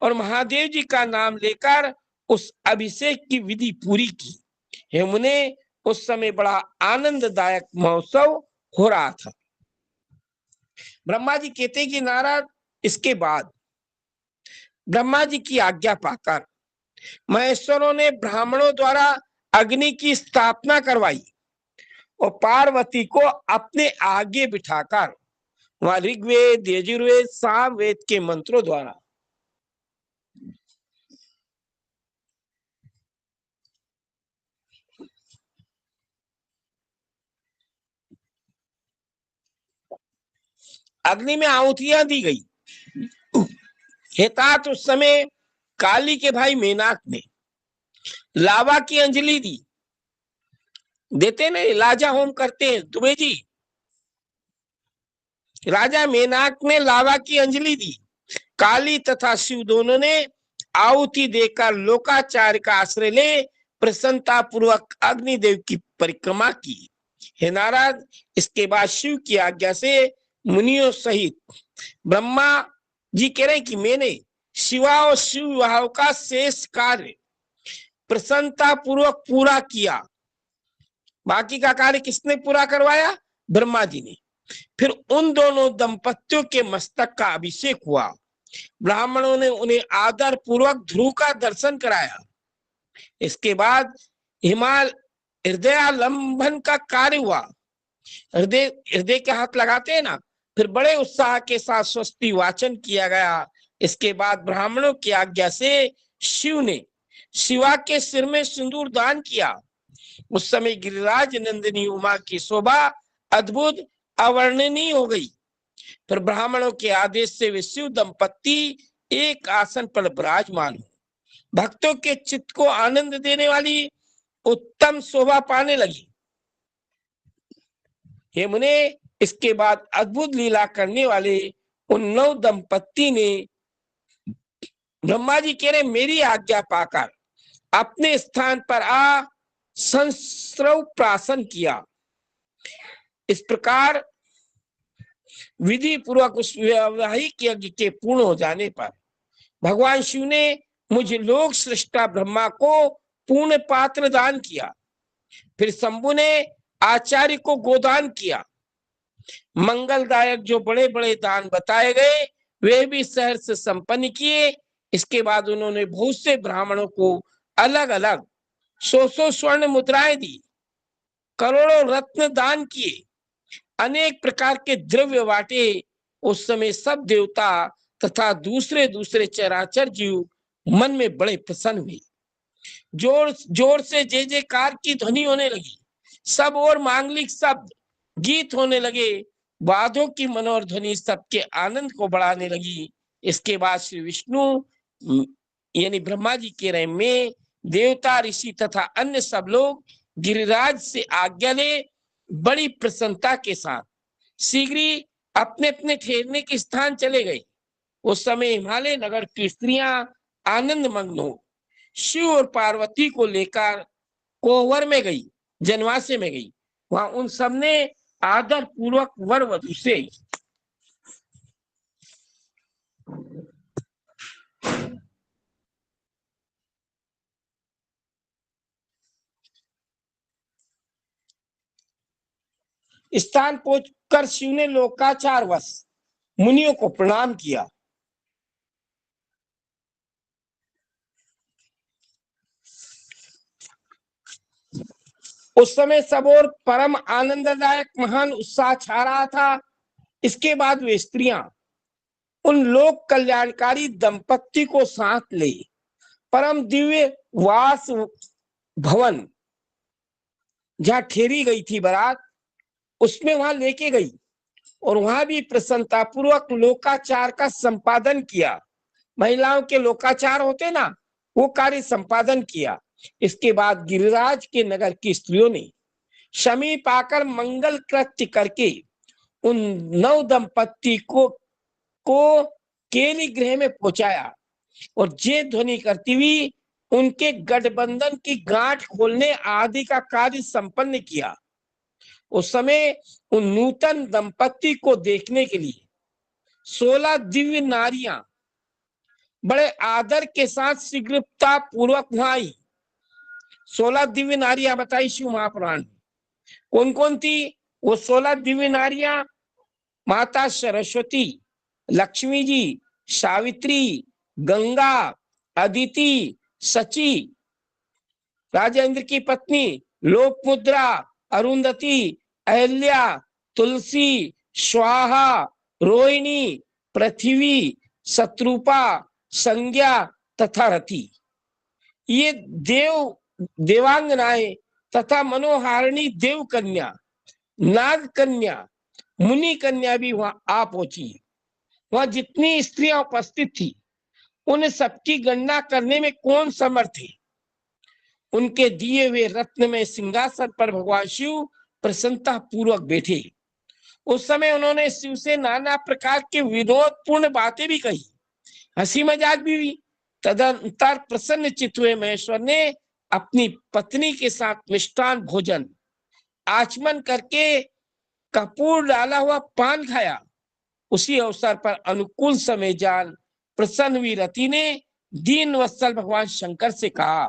[SPEAKER 1] और महादेव जी का नाम लेकर उस अभिषेक की विधि पूरी की। हे मुने, उस समय बड़ा आनंददायक महोत्सव हो रहा था। ब्रह्मा जी कहते कि नारद, इसके बाद ब्रह्मा जी की आज्ञा पाकर महेश्वरों ने ब्राह्मणों द्वारा अग्नि की स्थापना करवाई और पार्वती को अपने आगे बिठाकर वहां ऋग्वेद, यजुर्वेद, सामवेद के मंत्रों द्वारा अग्नि में आहुतियां दी गई। हेतात उस समय काली के भाई मेनाक ने लावा की अंजलि दी। देते नहीं, लाजा होम करते हैं दुबे जी। राजा मेनाक ने लावा की अंजलि दी। काली तथा शिव दोनों ने आहुति देकर लोकाचार्य का आश्रय ले प्रसन्नता पूर्वक अग्निदेव की परिक्रमा की। हे नारद, इसके बाद शिव की आज्ञा से मुनियों सहित ब्रह्मा जी कह रहे कि मैंने शिवा और शिव विवाह का शेष कार्य प्रसन्नता पूर्वक पूरा किया। बाकी का कार्य किसने पूरा करवाया? ब्रह्मा जी ने। फिर उन दोनों दंपतियों के मस्तक का अभिषेक हुआ। ब्राह्मणों ने उन्हें आदर पूर्वक ध्रुव का दर्शन कराया। इसके बाद हृदयालंबन का कार्य हुआ। हृदय के हाथ लगाते हैं ना, फिर बड़े उत्साह के साथ स्वस्ति वाचन किया गया। इसके बाद ब्राह्मणों की आज्ञा से शिव ने शिवा के सिर में सिंदूर दान किया। उस समय गिरिराज नंदिनी उमा की शोभा अद्भुत अवर्णनीय हो गई। फिर ब्राह्मणों के आदेश से वे शिव दंपत्ति एक आसन पर विराजमान हो भक्तों के चित्त को आनंद देने वाली उत्तम शोभा पाने लगी। हे मुने, इसके बाद अद्भुत लीला करने वाले उन 9 दंपत्ति ने ब्रह्मा जी कह रहे मेरी आज्ञा पाकर अपने स्थान पर आ संस्रव प्राशन किया। इस प्रकार विधि पूर्वक उस वैवाहिक यज्ञ के पूर्ण हो जाने पर भगवान शिव ने मुझे लोक सृष्टा ब्रह्मा को पूर्ण पात्र दान किया। फिर शंभु ने आचार्य को गोदान किया। मंगलदायक जो बड़े बड़े दान बताए गए वे भी शहर से संपन्न किए। इसके बाद उन्होंने बहुत से ब्राह्मणों को अलग अलग 100 स्वर्ण मुद्राएं दी, करोड़ों रत्न दान किए, अनेक प्रकार के द्रव्य बांटे। उस समय सब देवता तथा दूसरे दूसरे चराचर जीव मन में बड़े प्रसन्न हुए। जोर जोर से जय जयकार की ध्वनि होने लगी। सब और मांगलिक शब्द गीत होने लगे। वाद्यों की मनोहर ध्वनि सबके आनंद को बढ़ाने लगी। इसके बाद श्री विष्णु यानी ब्रह्मा जी के रहे में देवता, ऋषि तथा अन्य सब लोग गिरिराज से आज्ञा ले बड़ी प्रसन्नता के साथ शीघ्र ही अपने अपने ठहरने के स्थान चले गए। उस समय हिमालय नगर की स्त्रियां आनंद मग्न हो शिव और पार्वती को लेकर कोहवर में गई, जनवासे में गई। वहां उन सब ने आदर पूर्वक वर वधु से स्थान पहुंचकर शिव ने लोकाचार वश मुनियों को प्रणाम किया। उस समय सब और परम आनंददायक महान उत्साह छा रहा था। इसके बाद वे स्त्रियां उन लोक कल्याणकारी दंपत्ति को साथ ले परम दिव्य वास भवन जहां ठहरी गई थी बारात, उसमें वहां लेके गई और वहां भी प्रसन्नता पूर्वक लोकाचार का संपादन किया। महिलाओं के लोकाचार होते ना, वो कार्य संपादन किया। इसके बाद गिरिराज के नगर की स्त्रियों ने समीप आकर मंगल कृत्य करके उन नव दंपत्ति को केली गृह में पहुंचाया और जे ध्वनि करती हुई उनके गठबंधन की गांठ खोलने आदि का कार्य संपन्न किया। उस समय उन नूतन दंपत्ति को देखने के लिए 16 दिव्य नारियां बड़े आदर के साथ शीघ्रता पूर्वक वहां आई। 16 दिव्य नारियां बताई शिव महापुराण में। कौन कौन थी वो 16 दिव्य नारियां? माता सरस्वती, लक्ष्मी जी, सावित्री, गंगा, अदिति, सची, राजेंद्र की पत्नी, लोकमुद्रा, अरुंधति, अहल्या, तुलसी, स्वाहा, रोहिणी, पृथ्वी, शत्रुपा, संज्ञा तथा रति। ये देवांगनाएं तथा मनोहारिणी देव कन्या, नाग कन्या, मुनि कन्या भी वहां आ पहुंची। वहां जितनी स्त्रियां उपस्थित थी उन सबकी गणना करने में कौन समर्थ है। उनके दिए हुए रत्न में सिंहासन पर भगवान शिव प्रसन्नता पूर्वक बैठे। उस समय उन्होंने शिव से नाना प्रकार के विनोदपूर्ण बातें भी कही, हंसी मजाक भी हुई। तदंतर प्रसन्न चित्त हुए महेश्वर ने अपनी पत्नी के साथ मिष्टान भोजन आचमन करके कपूर डाला हुआ पान खाया। उसी अवसर पर अनुकूल समय जान प्रसन्न हुई रति ने दीन वत्सल भगवान शंकर से कहा,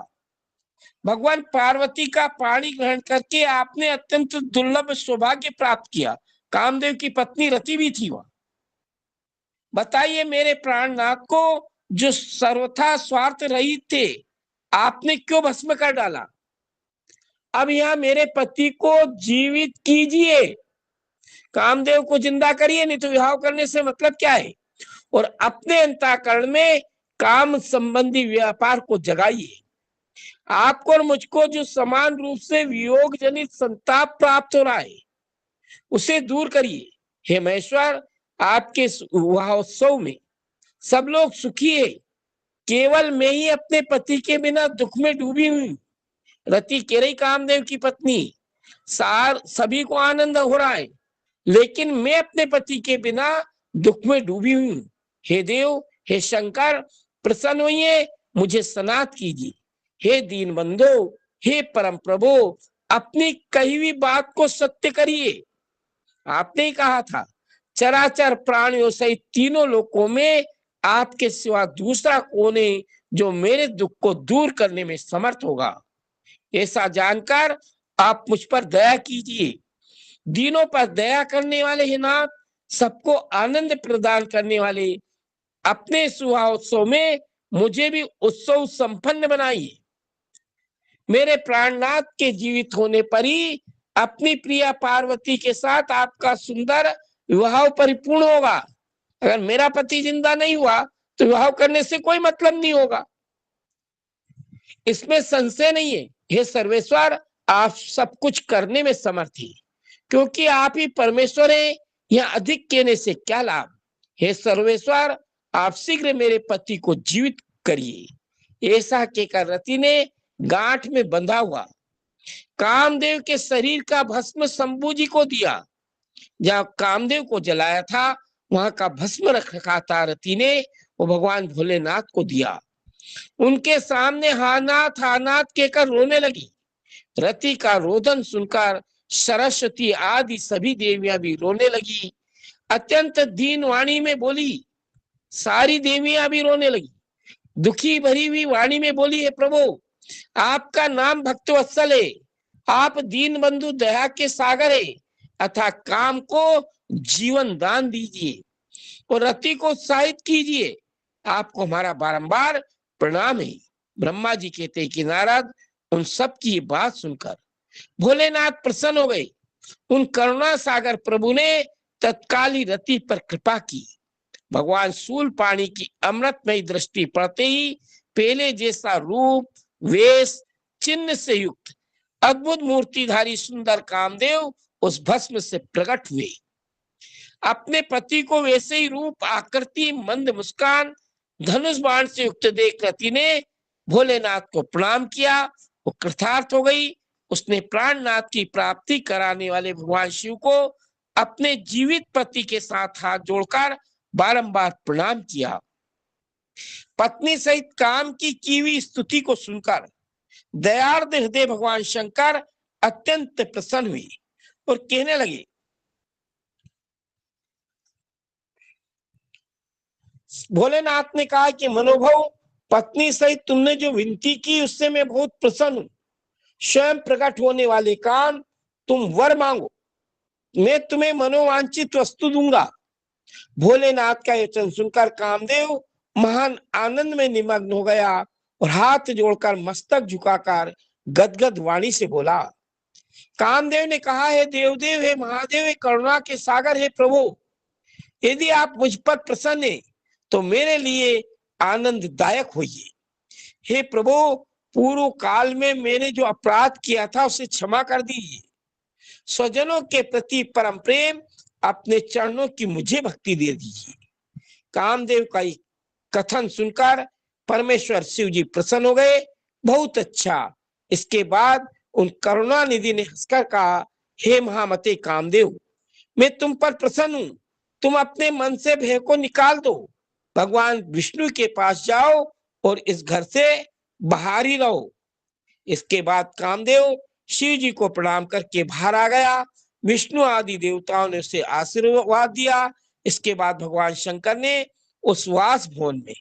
[SPEAKER 1] भगवान पार्वती का पाणी ग्रहण करके आपने अत्यंत दुर्लभ सौभाग्य प्राप्त किया। कामदेव की पत्नी रति भी थी वहां। बताइए मेरे प्राणनाथ को जो सर्वथा स्वार्थ रहित थे, आपने क्यों भस्म कर डाला? अब यहाँ मेरे पति को जीवित कीजिए, कामदेव को जिंदा करिए, नहीं तो विवाह करने से मतलब क्या है। और अपने अंतःकरण में काम संबंधी व्यापार को जगाइए। आपको और मुझको जो समान रूप से वियोग जनित संताप प्राप्त हो रहा है उसे दूर करिए। हे महेश्वर, आपके विवाहोत्सव में सब लोग सुखी है, केवल मैं ही अपने पति के बिना दुख में डूबी हुई। रति कह रही कामदेव की पत्नी, सभी को आनंद हो रहा है लेकिन मैं अपने पति के बिना दुख में डूबी हुई। हे देव, हे शंकर, प्रसन्न होइए, मुझे सनाथ कीजिए। हे दीन बंधो, हे परम प्रभु, अपनी कही हुई बात को सत्य करिए। आपने ही कहा था चराचर प्राणियों सहित तीनों लोकों में आपके सिवा दूसरा कौन है जो मेरे दुख को दूर करने में समर्थ होगा। ऐसा जानकर आप मुझ पर दया कीजिए। दीनों पर दया करने वाले ही नाथ, सबको आनंद प्रदान करने वाले, अपने सुहावोत्सव में मुझे भी उत्सव संपन्न बनाइए। मेरे प्राणनाथ के जीवित होने पर ही अपनी प्रिया पार्वती के साथ आपका सुंदर विवाह परिपूर्ण होगा। अगर मेरा पति जिंदा नहीं हुआ तो विवाह करने से कोई मतलब नहीं होगा, इसमें संशय नहीं है। हे सर्वेश्वर, आप सब कुछ करने में समर्थ हैं, क्योंकि आप ही परमेश्वर हैं। यह अधिक कहने से क्या लाभ। हे सर्वेश्वर, आप शीघ्र मेरे पति को जीवित करिए। ऐसा कहकर रति ने गांठ में बंधा हुआ कामदेव के शरीर का भस्म शंभू जी को दिया। जहां कामदेव को जलाया था वहां का भस्म रखा था रति ने, वो भगवान भोलेनाथ को दिया। उनके सामने हानाथ हानाथ कहकर रोने लगी। रति का रोदन सुनकर सरस्वती आदि सभी देवियां भी रोने लगी। अत्यंत दीन वाणी में बोली, सारी देवियां भी रोने लगी। दुखी भरी हुई वाणी में बोली, है प्रभु, आपका नाम भक्तवत्सल है, आप दीन बंधु दया के सागर है। अतः काम को जीवन दान दीजिए और रति को उत्साहित कीजिए। आपको हमारा बारंबार प्रणाम है। ब्रह्मा जी कहते कि नारद, उन सब की बात सुनकर भोलेनाथ प्रसन्न हो गए। उन करुणा सागर प्रभु ने तत्काल ही रति पर कृपा की। भगवान शूल पाणी की अमृतमयी दृष्टि पड़ते ही पहले जैसा रूप, वेश, चिन्ह से युक्त अद्भुत मूर्तिधारी सुंदर कामदेव उस भस्म से प्रकट हुए। अपने पति को वैसे ही रूप, आकृति, मंद मुस्कान, धनुष बाण से युक्त देख रति ने भोलेनाथ को प्रणाम किया। वो कृतार्थ हो गई। उसने प्राणनाथ की प्राप्ति कराने वाले भगवान शिव को अपने जीवित पति के साथ हाथ जोड़कर बारंबार प्रणाम किया। पत्नी सहित काम की हुई स्तुति को सुनकर दयार्द हृदय भगवान शंकर अत्यंत प्रसन्न हुए और कहने लगे, भोलेनाथ ने कहा कि मनोभव, पत्नी सहित तुमने जो विनती की उससे मैं बहुत प्रसन्न हूं। स्वयं प्रकट होने वाले काम, तुम वर मांगो, मैं तुम्हें मनोवांछित वस्तु दूंगा। भोलेनाथ का वचन सुनकर कामदेव महान आनंद में निमग्न हो गया और हाथ जोड़कर मस्तक झुकाकर गदगद वाणी से बोला। कामदेव ने कहा, है देवदेव, है महादेव, है करुणा के सागर, है प्रभु, यदि आप मुझ पर प्रसन्न हैं तो मेरे लिए आनंददायक होइए। हे प्रभु, पूर्व काल में मैंने जो अपराध किया था उसे क्षमा कर दीजिए। स्वजनों के प्रति परम प्रेम, अपने चरणों की मुझे भक्ति दे दीजिए। कामदेव का कथन सुनकर परमेश्वर शिव जी प्रसन्न हो गए। बहुत अच्छा। इसके बाद उन करुणा निधि ने हंसकर कहा, हे महामते कामदेव, मैं तुम पर प्रसन्न हूं। तुम अपने मन से भय को निकाल दो। भगवान विष्णु के पास जाओ और इस घर से बाहर ही रहो। इसके बाद कामदेव शिव जी को प्रणाम करके बाहर आ गया। विष्णु आदि देवताओं ने उसे आशीर्वाद दिया। इसके बाद भगवान शंकर ने उस वास भवन में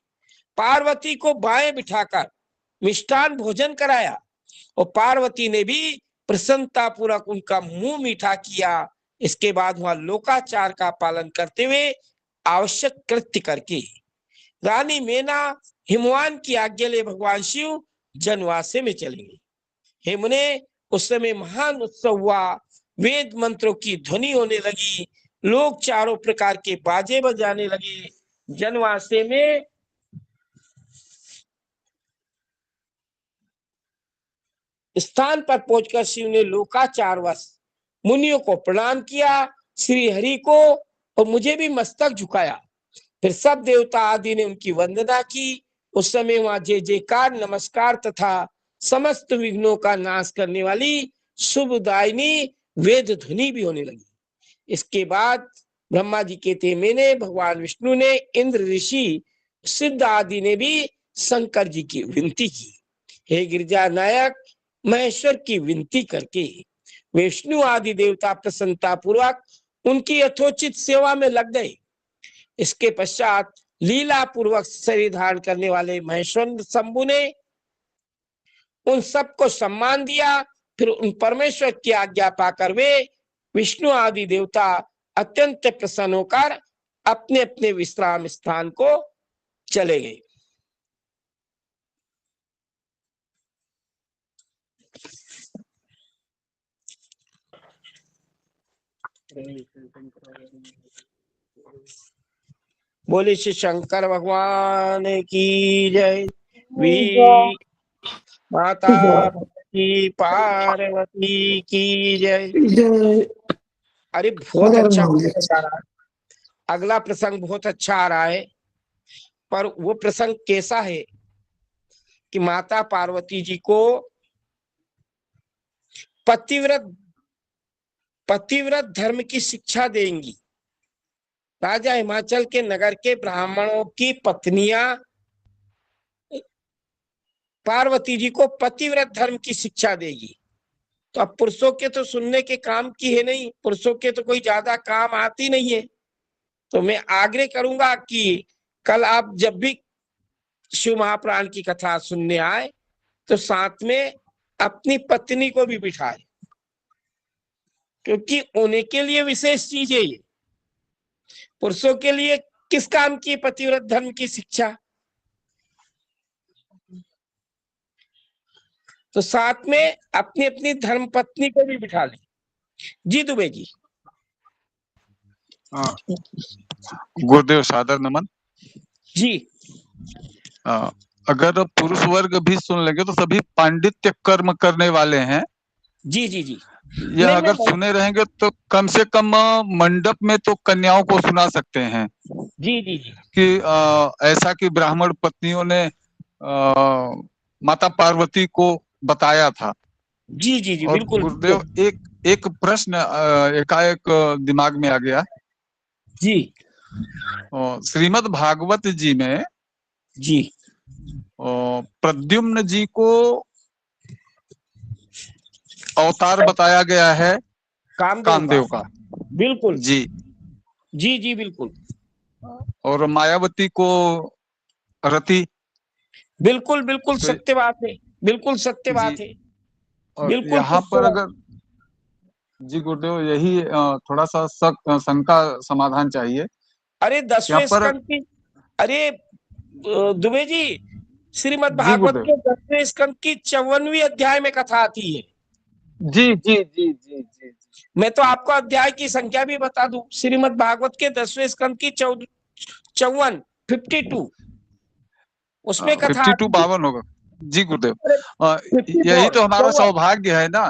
[SPEAKER 1] पार्वती को बाएं बिठाकर मिष्ठान भोजन कराया और पार्वती ने भी प्रसन्नता पूर्वक उनका मुंह मीठा किया। इसके बाद वहां लोकाचार का पालन करते हुए आवश्यक कृत्य करके रानी मेना हिमवान की आज्ञा ले भगवान शिव जनवासे में चले गए। हिमने उस समय महान उत्सव हुआ। वेद मंत्रों की ध्वनि होने लगी। लोग चारों प्रकार के बाजे बजाने लगे। जनवासे में स्थान पर पहुंचकर शिव ने लोकाचारवश मुनियों को प्रणाम किया, श्री हरि को और मुझे भी मस्तक झुकाया। फिर सब देवता आदि ने उनकी वंदना की। उस समय वहां जय जयकार, नमस्कार तथा समस्त विघ्नों का नाश करने वाली शुभदायिनी वेद ध्वनि भी होने लगी। इसके बाद ब्रह्मा जी कहते, मैंने, भगवान विष्णु ने, इंद्र ऋषि, सिद्ध आदि ने भी शंकर जी की विनती की। हे गिरजा नायक, महेश्वर की विनती करके विष्णु आदि देवता प्रसन्नता पूर्वक उनकी यथोचित सेवा में लग गए। इसके पश्चात लीला पूर्वक शरीर धारण करने वाले महेश्वर शंभु ने उन सबको सम्मान दिया। फिर उन परमेश्वर की आज्ञा पाकर वे विष्णु आदि देवता अत्यंत प्रसन्न होकर अपने अपने विश्राम स्थान को चले गए। बोले श्री शंकर भगवान की जय। वी माता की पार्वती की जय। अरे बहुत अच्छा प्रसंग आ रहा है। अगला प्रसंग बहुत अच्छा आ रहा है, पर वो प्रसंग कैसा है कि माता पार्वती जी को पतिव्रत धर्म की शिक्षा देंगी। राजा हिमाचल के नगर के ब्राह्मणों की पत्नियां पार्वती जी को पतिव्रत धर्म की शिक्षा देगी। तो अब पुरुषों के तो सुनने के काम की है नहीं, पुरुषों के तो कोई ज्यादा काम आती नहीं है। तो मैं आग्रह करूंगा कि कल आप जब भी शिव महापुराण की कथा सुनने आए तो साथ में अपनी पत्नी को भी बिठाए। क्योंकि उनके लिए विशेष चीज है ये। पुरुषों के लिए किस काम की पतिव्रत धर्म की शिक्षा? तो साथ में अपनी अपनी धर्म पत्नी को भी बिठा लें। जी दुबे जी।
[SPEAKER 2] गुरुदेव सादर नमन।
[SPEAKER 1] जी।
[SPEAKER 2] अगर पुरुष वर्ग भी सुन लेंगे तो सभी पांडित्य कर्म करने वाले हैं।
[SPEAKER 1] जी जी जी।
[SPEAKER 2] यह अगर सुने रहेंगे तो कम से कम मंडप में तो कन्याओं को सुना सकते हैं।
[SPEAKER 1] जी जी जी।
[SPEAKER 2] कि ऐसा कि ब्राह्मण पत्नियों ने माता पार्वती को बताया था।
[SPEAKER 1] जी जी जी
[SPEAKER 2] और
[SPEAKER 1] बिल्कुल।
[SPEAKER 2] गुरुदेव एक प्रश्न एकाएक दिमाग में आ गया।
[SPEAKER 1] जी।
[SPEAKER 2] श्रीमद् भागवत जी में
[SPEAKER 1] जी
[SPEAKER 2] प्रद्युम्न जी को अवतार बताया गया है कामदेव का।
[SPEAKER 1] बिल्कुल।
[SPEAKER 2] जी
[SPEAKER 1] जी जी बिल्कुल।
[SPEAKER 2] और मायावती को रति।
[SPEAKER 1] बिल्कुल बिल्कुल
[SPEAKER 2] तो
[SPEAKER 1] सत्य बात है। बिल्कुल सत्य
[SPEAKER 2] जी,
[SPEAKER 1] बात है।
[SPEAKER 2] और
[SPEAKER 1] बिल्कुल
[SPEAKER 2] यहाँ
[SPEAKER 1] सत्य
[SPEAKER 2] पर
[SPEAKER 1] बात।
[SPEAKER 2] अगर जी गुरुदेव यही थोड़ा सा शंका समाधान चाहिए।
[SPEAKER 1] अरे
[SPEAKER 2] यहाँ
[SPEAKER 1] 10वें
[SPEAKER 2] पर
[SPEAKER 1] स्कंद की, अरे दुबे जी, श्रीमद्
[SPEAKER 2] जी
[SPEAKER 1] भागवत
[SPEAKER 2] गुरुदेव।
[SPEAKER 1] के 10वें स्कंद की 54वीं अध्याय में कथा आती है।
[SPEAKER 2] जी जी जी जी जी जी।
[SPEAKER 1] मैं तो आपको अध्याय की संख्या भी बता दूं, श्रीमद् भागवत के 10वें स्कंद की 54, 52 उसमें कथा
[SPEAKER 2] 52
[SPEAKER 1] आती है।
[SPEAKER 2] 52 होगा। जी गुरुदेव।
[SPEAKER 1] 54,
[SPEAKER 2] यही तो हमारा
[SPEAKER 1] 54।
[SPEAKER 2] सौभाग्य है ना।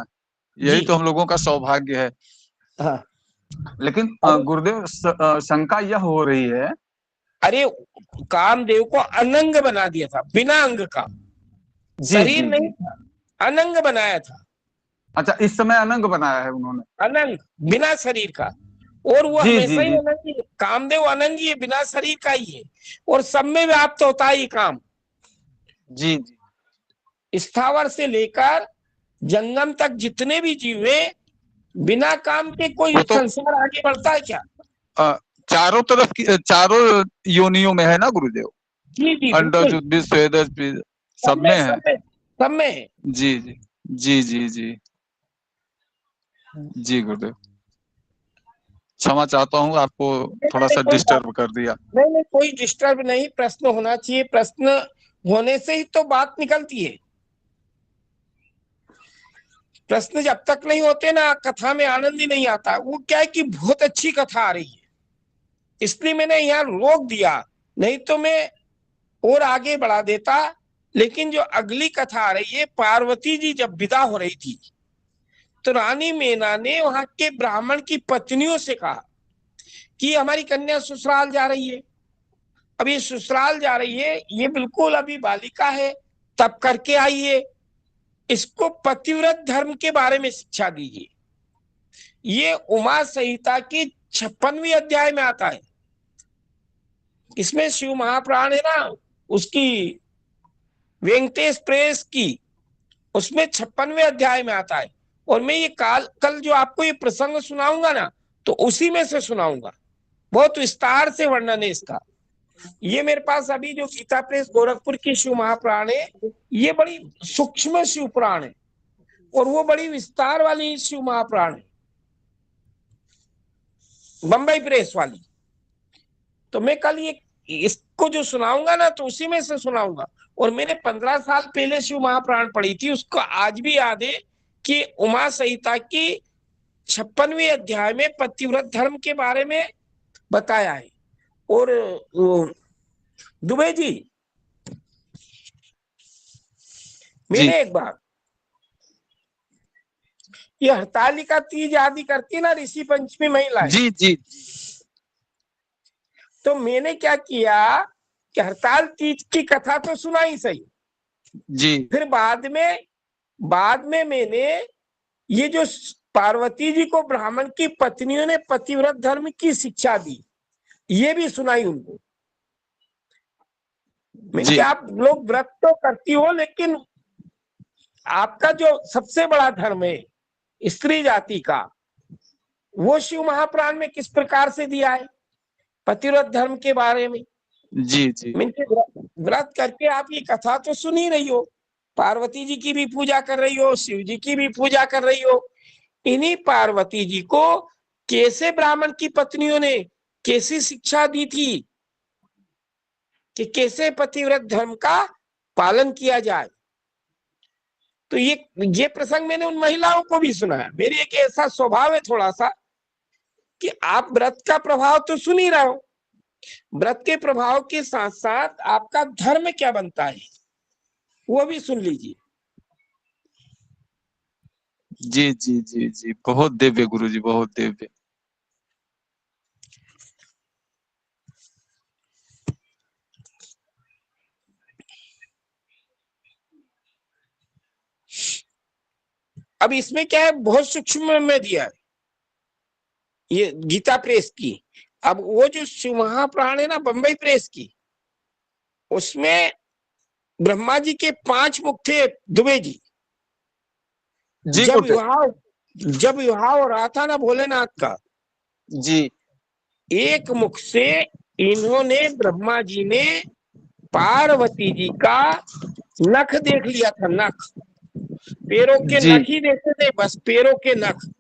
[SPEAKER 1] जी
[SPEAKER 2] यही तो हम लोगों का सौभाग्य है।
[SPEAKER 1] हाँ।
[SPEAKER 2] लेकिन
[SPEAKER 1] अरे
[SPEAKER 2] गुरुदेव शंका यह हो रही है।
[SPEAKER 1] अरे कामदेव को अनंग बना दिया था, बिना अंग का।
[SPEAKER 2] जी
[SPEAKER 1] शरीर
[SPEAKER 2] जी
[SPEAKER 1] नहीं
[SPEAKER 2] जी।
[SPEAKER 1] था, अनंग बनाया था।
[SPEAKER 2] अच्छा, इस समय अनंग बनाया है उन्होंने।
[SPEAKER 1] अनंग, बिना शरीर का। और वो
[SPEAKER 2] जी जी
[SPEAKER 1] हमेशा ही
[SPEAKER 2] जी
[SPEAKER 1] अनंग ही है। कामदेव अनंग ही है, बिना शरीर का ही है। और सब में व्याप्त होता है ये काम।
[SPEAKER 2] जी जी।
[SPEAKER 1] स्थावर से लेकर जंगम तक जितने भी जीव है, बिना काम के कोई
[SPEAKER 2] वो तो
[SPEAKER 1] संसार आगे बढ़ता है क्या?
[SPEAKER 2] चारों तरफ की चारों योनियों में है ना गुरुदेव।
[SPEAKER 1] जी जी
[SPEAKER 2] अंडज
[SPEAKER 1] बिल्कुल।
[SPEAKER 2] उद्भिद स्वेदज
[SPEAKER 1] सब
[SPEAKER 2] सब
[SPEAKER 1] में
[SPEAKER 2] में है।
[SPEAKER 1] सब में सब में है।
[SPEAKER 2] जी जी जी जी जी जी गुरुदेव। क्षमा चाहता हूँ, आपको थोड़ा सा
[SPEAKER 1] कोई बात
[SPEAKER 2] डिस्टर्ब कर दिया।
[SPEAKER 1] नहीं, नहीं कोई डिस्टर्ब नहीं। प्रश्न होना चाहिए, प्रश्न होने से ही तो बात निकलती है। प्रश्न जब तक नहीं होते ना, कथा में आनंद ही नहीं आता। वो क्या है कि बहुत अच्छी कथा आ रही है, इसलिए मैंने यहाँ रोक दिया, नहीं तो मैं और आगे बढ़ा देता। लेकिन जो अगली कथा आ रही है, पार्वती जी जब विदा हो रही थी तो रानी मेना ने वहां के ब्राह्मण की पत्नियों से कहा कि हमारी कन्या ससुराल जा रही है। अब ये ससुराल जा रही है, ये बिल्कुल अभी बालिका है, तब करके आई है, इसको पतिव्रत धर्म के बारे में शिक्षा दीजिए। ये उमा संहिता की 56वीं अध्याय में आता है। इसमें शिव महापुराण है ना, उसकी वेंकटेश प्रेस की, उसमें 56वें अध्याय में आता है। और मैं ये कल जो आपको ये प्रसंग सुनाऊंगा ना, तो उसी में से सुनाऊंगा। बहुत विस्तार से वर्णन है इसका। ये मेरे पास अभी जो गीता प्रेस गोरखपुर की शिव महापुराण है, ये बड़ी सूक्ष्म शिव पुराण है, और वो बड़ी विस्तार वाली शिव महापुराण है, बंबई प्रेस वाली। तो मैं कल ये इसको जो सुनाऊंगा ना, तो उसी में से सुनाऊंगा। और मैंने 15 साल पहले शिव महापुराण पढ़ी थी, उसको आज भी याद है कि उमा संहिता की 56वीं अध्याय में पतिव्रत धर्म के बारे में बताया है। और दुबे जी, मैंने एक बार ये हरतालिका तीज आदि करती ना ऋषि पंचमी महिलाएं,
[SPEAKER 2] जी जी
[SPEAKER 1] तो मैंने क्या किया कि हरताल तीज की कथा तो सुनाई सही,
[SPEAKER 2] जी
[SPEAKER 1] फिर बाद में मैंने ये जो पार्वती जी को ब्राह्मण की पत्नियों ने पतिव्रत धर्म की शिक्षा दी, ये भी सुनाई उनको। मैंने
[SPEAKER 2] जी
[SPEAKER 1] कि आप लोग व्रत तो करती हो, लेकिन आपका जो सबसे बड़ा धर्म है स्त्री जाति का, वो शिव महापुराण में किस प्रकार से दिया है पतिव्रत धर्म के बारे में।
[SPEAKER 2] जी जी
[SPEAKER 1] मैंने व्रत करके आप ये कथा तो सुन ही रही हो, पार्वती जी की भी पूजा कर रही हो, शिव जी की भी पूजा कर रही हो, इन्हीं पार्वती जी को कैसे ब्राह्मण की पत्नियों ने कैसी शिक्षा दी थी कि कैसे पतिव्रत धर्म का पालन किया जाए। तो ये प्रसंग मैंने उन महिलाओं को भी सुनाया। मेरी एक ऐसा स्वभाव है थोड़ा सा कि आप व्रत का प्रभाव तो सुन ही रहे हो, व्रत के प्रभाव के साथ साथ आपका धर्म क्या बनता है वो भी सुन लीजिए।
[SPEAKER 2] जी जी जी जी, बहुत दिव्य गुरु जी, बहुत दिव्य।
[SPEAKER 1] अब इसमें क्या है, बहुत सूक्ष्म में दिया है ये गीता प्रेस की। अब वो जो शिव महापुराण है ना बंबई प्रेस की, उसमें ब्रह्मा जी के 5 मुख थे दुबे जी।
[SPEAKER 2] जी
[SPEAKER 1] जब
[SPEAKER 2] गुरुदेव।
[SPEAKER 1] विवाह जब विवाह हो रहा था ना भोलेनाथ का,
[SPEAKER 2] जी
[SPEAKER 1] एक मुख से इन्होंने ब्रह्मा जी ने पार्वती जी का नख देख लिया था, नख, पैरों के
[SPEAKER 2] जी
[SPEAKER 1] नख ही देखते थे, बस पैरों के नख।